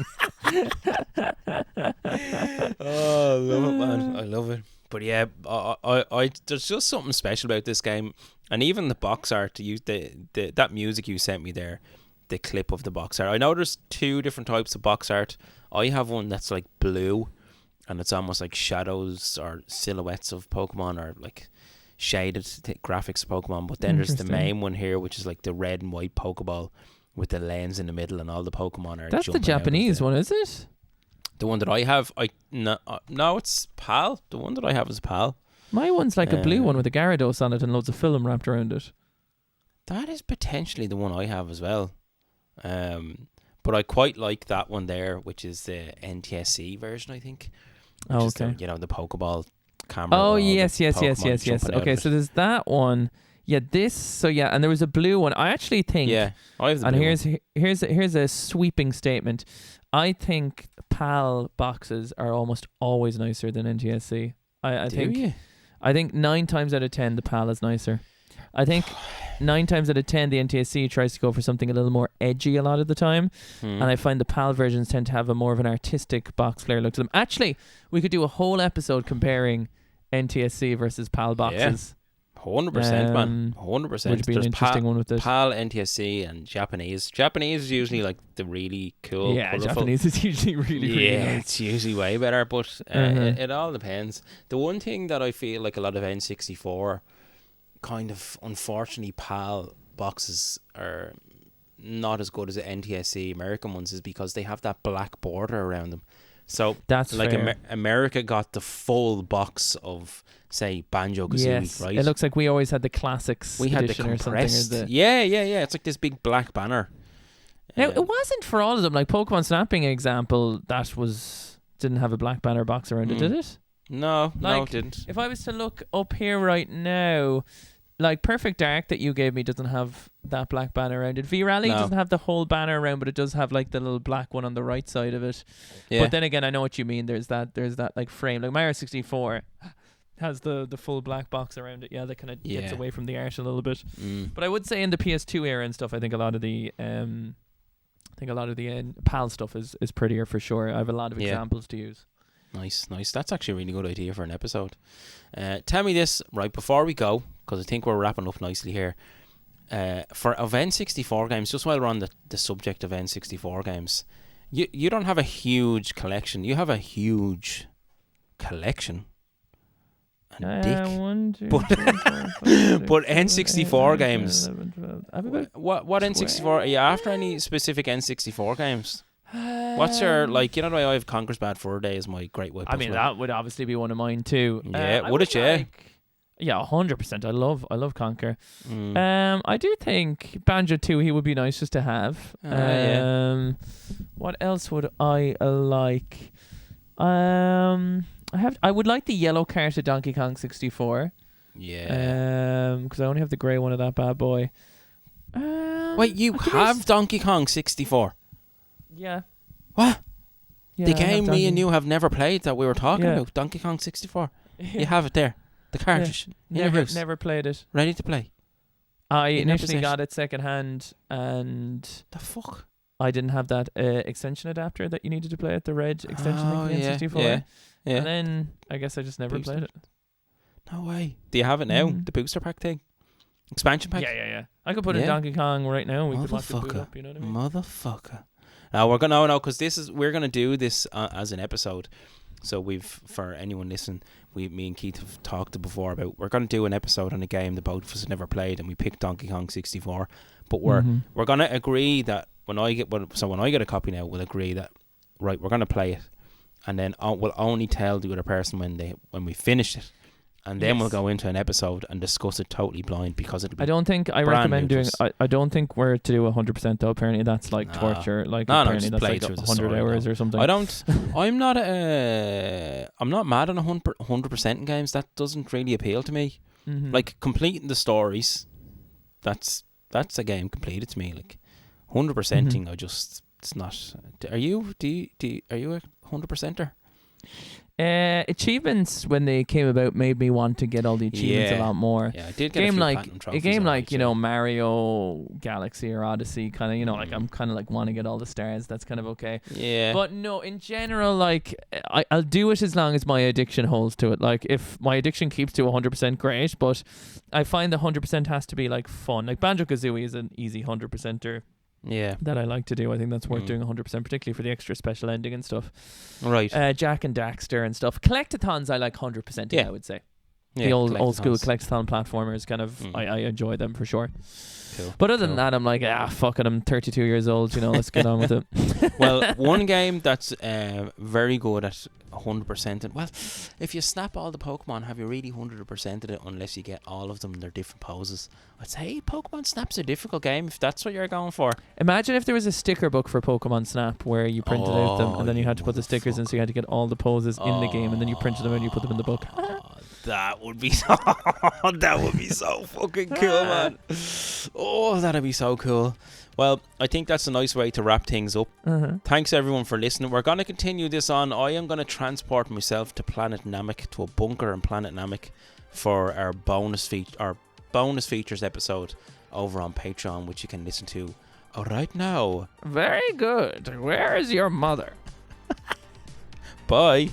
[SPEAKER 2] Oh, I love it, man. I love it. But yeah, I there's just something special about this game, and even the box art. That music you sent me there, the clip of the box art. I know there's 2 different types of box art. I have one that's like blue. And it's almost like shadows or silhouettes of Pokemon or like shaded graphics of Pokemon. But then there's the main one here, which is like the red and white Pokeball with the lens in the middle and all the Pokemon are
[SPEAKER 1] That's the Japanese one, is it?
[SPEAKER 2] The one that I have, no, it's PAL. The one that I have is PAL.
[SPEAKER 1] My one's like a blue one with a Gyarados on it and loads of film wrapped around it.
[SPEAKER 2] That is potentially the one I have as well. But I quite like that one there, which is the NTSC version, I think.
[SPEAKER 1] Oh, okay.
[SPEAKER 2] The Pokeball camera.
[SPEAKER 1] Oh, yes. Okay, so there's that one. Yeah, and there was a blue one. I actually think.
[SPEAKER 2] Yeah, I have the
[SPEAKER 1] and
[SPEAKER 2] blue one.
[SPEAKER 1] here's a sweeping statement. I think PAL boxes are almost always nicer than NTSC. I think 9 times out of 10 the PAL is nicer. I think 9 times out of 10 the NTSC tries to go for something a little more edgy a lot of the time, and I find the PAL versions tend to have a more of an artistic box flare look to them. Actually, we could do a whole episode comparing NTSC versus PAL boxes.
[SPEAKER 2] 100%, man. 100%.
[SPEAKER 1] Would be an interesting one with this.
[SPEAKER 2] PAL, NTSC, and Japanese. Japanese is usually like the really cool.
[SPEAKER 1] Yeah,
[SPEAKER 2] colourful.
[SPEAKER 1] Japanese is usually really nice.
[SPEAKER 2] It's usually way better, but it all depends. The one thing that I feel like a lot of N64 kind of, unfortunately, PAL boxes are not as good as the NTSC American ones is because they have that black border around them. So
[SPEAKER 1] that's
[SPEAKER 2] like
[SPEAKER 1] fair.
[SPEAKER 2] America got the full box of, say, Banjo-Kazooie, right?
[SPEAKER 1] It looks like we always had the classics.
[SPEAKER 2] We had the compressed. Yeah. It's like this big black banner.
[SPEAKER 1] Now, it wasn't for all of them. Like Pokemon Snap being an example, didn't have a black banner box around it, did it?
[SPEAKER 2] No, it didn't.
[SPEAKER 1] If I was to look up here right now, like Perfect Dark that you gave me doesn't have that black banner around it. V-Rally doesn't have the whole banner around, but it does have like the little black one on the right side of it. Yeah. But then again, I know what you mean. There's that like frame. Like Mario 64 has the full black box around it. Yeah, that kind of gets away from the art a little bit. But I would say in the PS2 era and stuff, I think a lot of the PAL stuff is prettier for sure. I have a lot of examples to use.
[SPEAKER 2] Nice. That's actually a really good idea for an episode. Tell me this, right, before we go, because I think we're wrapping up nicely here. For N64 games, just while we're on the subject of N64 games, you don't have a huge collection. You have a huge collection. And dick.
[SPEAKER 1] 1, 2,
[SPEAKER 2] but
[SPEAKER 1] 3, 4, 5, 6,
[SPEAKER 2] but
[SPEAKER 1] 7,
[SPEAKER 2] N64
[SPEAKER 1] 8,
[SPEAKER 2] games.
[SPEAKER 1] 11, 12.
[SPEAKER 2] What N64? Are you after any specific N64 games? What's your, like, you know the way I have Conker's Bad Fur Day as my great weapon?
[SPEAKER 1] I mean, that would obviously be one of mine too.
[SPEAKER 2] Yeah, would it?
[SPEAKER 1] Yeah, 100%. I love Conker. I do think Banjo 2 he would be nice just to have. What else would I like? I would like the yellow cart of Donkey Kong 64.
[SPEAKER 2] Yeah.
[SPEAKER 1] Because I only have the grey one of that bad boy.
[SPEAKER 2] Wait, you have Donkey Kong 64?
[SPEAKER 1] Yeah.
[SPEAKER 2] What?
[SPEAKER 1] Yeah,
[SPEAKER 2] The game me and you have never played that we were talking about, Donkey Kong 64. You have it there, the cartridge.
[SPEAKER 1] Yeah.
[SPEAKER 2] In your house.
[SPEAKER 1] Never played it.
[SPEAKER 2] Ready to play.
[SPEAKER 1] I
[SPEAKER 2] In your
[SPEAKER 1] initially
[SPEAKER 2] possession.
[SPEAKER 1] got it second hand, and
[SPEAKER 2] The fuck?
[SPEAKER 1] I didn't have that extension adapter that you needed to play it, the red extension link in
[SPEAKER 2] yeah,
[SPEAKER 1] 64.
[SPEAKER 2] yeah.
[SPEAKER 1] And then I guess I just never
[SPEAKER 2] Booster.
[SPEAKER 1] played it.
[SPEAKER 2] No way. Do you have it now?
[SPEAKER 1] Mm.
[SPEAKER 2] The booster pack thing? Expansion pack?
[SPEAKER 1] Yeah. I could put in
[SPEAKER 2] Yeah.
[SPEAKER 1] Donkey Kong right now. We could watch it boot
[SPEAKER 2] Motherfucker.
[SPEAKER 1] up, you know what I mean?
[SPEAKER 2] Motherfucker. Now because we're gonna do this as an episode. So for anyone listening, me and Keith have talked before about we're gonna do an episode on a game that both of us have never played, and we picked Donkey Kong 64. But we're gonna agree that when I get a copy now, we'll agree that right, we're gonna play it, and then we'll only tell the other person when we finish it. And then we'll go into an episode and discuss it totally blind because it'll be.
[SPEAKER 1] I don't think I recommend doing. I don't think we're to do 100% though. Apparently that's like torture. Like apparently that's like 100 hours or something.
[SPEAKER 2] I'm not mad on 100% in games. That doesn't really appeal to me. Like completing the stories, that's a game completed to me. Like 100%ing, it's not. Are you a 100%er?
[SPEAKER 1] Achievements when they came about made me want to get all the achievements a lot more.
[SPEAKER 2] Yeah, I did get
[SPEAKER 1] a game like Mario Galaxy or Odyssey, kind of like I'm kind of like want to get all the stars. That's kind of okay.
[SPEAKER 2] Yeah.
[SPEAKER 1] But no, in general, like I'll do it as long as my addiction holds to it. Like if my addiction keeps to 100%, great. But I find the 100% has to be like fun. Like Banjo-Kazooie is an easy 100%er.
[SPEAKER 2] Yeah,
[SPEAKER 1] that I like to do. I think that's worth doing 100%, particularly for the extra special ending and stuff.
[SPEAKER 2] Right.
[SPEAKER 1] Jack and Daxter and stuff. Collectathons I like 100%. Yeah, I would say.
[SPEAKER 2] Yeah,
[SPEAKER 1] the old school collectathon platformers kind of I enjoy them for sure.
[SPEAKER 2] Cool.
[SPEAKER 1] But other than that, I'm like, fuck it, I'm 32 years old, let's get on with it.
[SPEAKER 2] Well, one game that's very good at 100%. Well, if you snap all the Pokemon, have you really 100%ed it unless you get all of them in their different poses? I'd say Pokemon Snap's a difficult game if that's what you're going for.
[SPEAKER 1] Imagine if there was a sticker book for Pokemon Snap where you printed out them and then you had to put the stickers in, so you had to get all the poses in the game and then you printed them and you put them in the book.
[SPEAKER 2] That would be so fucking cool, man. Oh, that'd be so cool. Well, I think that's a nice way to wrap things up. Thanks everyone for listening. We're going to continue this on. I am going to transport myself to Planet Namek, to a bunker in Planet Namek, for our bonus features episode over on Patreon, which you can listen to right now.
[SPEAKER 1] Very good. Where is your mother?
[SPEAKER 2] Bye.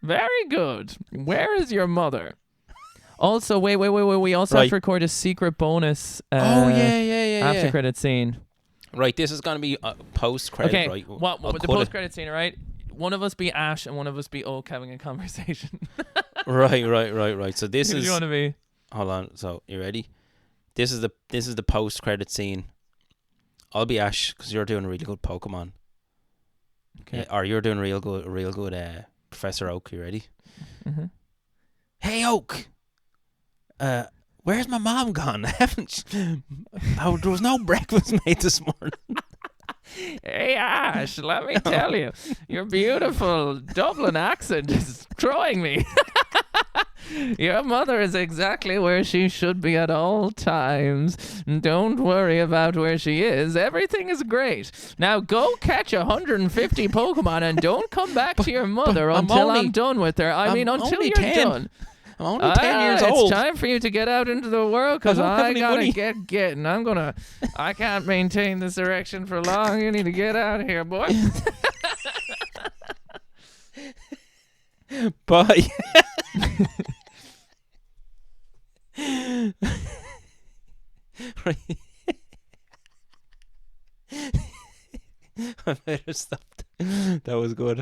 [SPEAKER 1] Very good. Where is your mother? Also, wait. We also have
[SPEAKER 2] Right.
[SPEAKER 1] to record a secret bonus
[SPEAKER 2] Oh yeah.
[SPEAKER 1] after credit scene.
[SPEAKER 2] Right, this is gonna be post credit.
[SPEAKER 1] Okay,
[SPEAKER 2] Right.
[SPEAKER 1] what
[SPEAKER 2] I'll
[SPEAKER 1] the
[SPEAKER 2] cut
[SPEAKER 1] post
[SPEAKER 2] it.
[SPEAKER 1] credit scene, right? One of us be Ash and one of us be Oak having a conversation.
[SPEAKER 2] Right. So this
[SPEAKER 1] Who do
[SPEAKER 2] is.
[SPEAKER 1] you want to be?
[SPEAKER 2] Hold on. So you ready? This is the post credit scene. I'll be Ash because you're doing a really good Pokemon.
[SPEAKER 1] Okay.
[SPEAKER 2] Or you're doing real good. Professor Oak. You ready?
[SPEAKER 1] Mm-hmm.
[SPEAKER 2] Hey Oak. Where's my mom gone? There was no breakfast made this morning.
[SPEAKER 1] Hey Ash, let me tell you, your beautiful Dublin accent is throwing me. Your mother is exactly where she should be at all times. Don't worry about where she is. Everything is great. Now go catch 150 Pokemon and don't come back to your mother
[SPEAKER 2] I'm
[SPEAKER 1] until
[SPEAKER 2] only-
[SPEAKER 1] I'm done with her. I mean,
[SPEAKER 2] I'm
[SPEAKER 1] until
[SPEAKER 2] only
[SPEAKER 1] you're
[SPEAKER 2] 10.
[SPEAKER 1] done.
[SPEAKER 2] I'm only 10 years old.
[SPEAKER 1] It's time for you to get out into the world because
[SPEAKER 2] I don't have
[SPEAKER 1] I
[SPEAKER 2] any
[SPEAKER 1] gotta
[SPEAKER 2] money.
[SPEAKER 1] getting. I can't maintain this erection for long. You need to get out of here, boy.
[SPEAKER 2] Bye. Right. I better stop. That was good.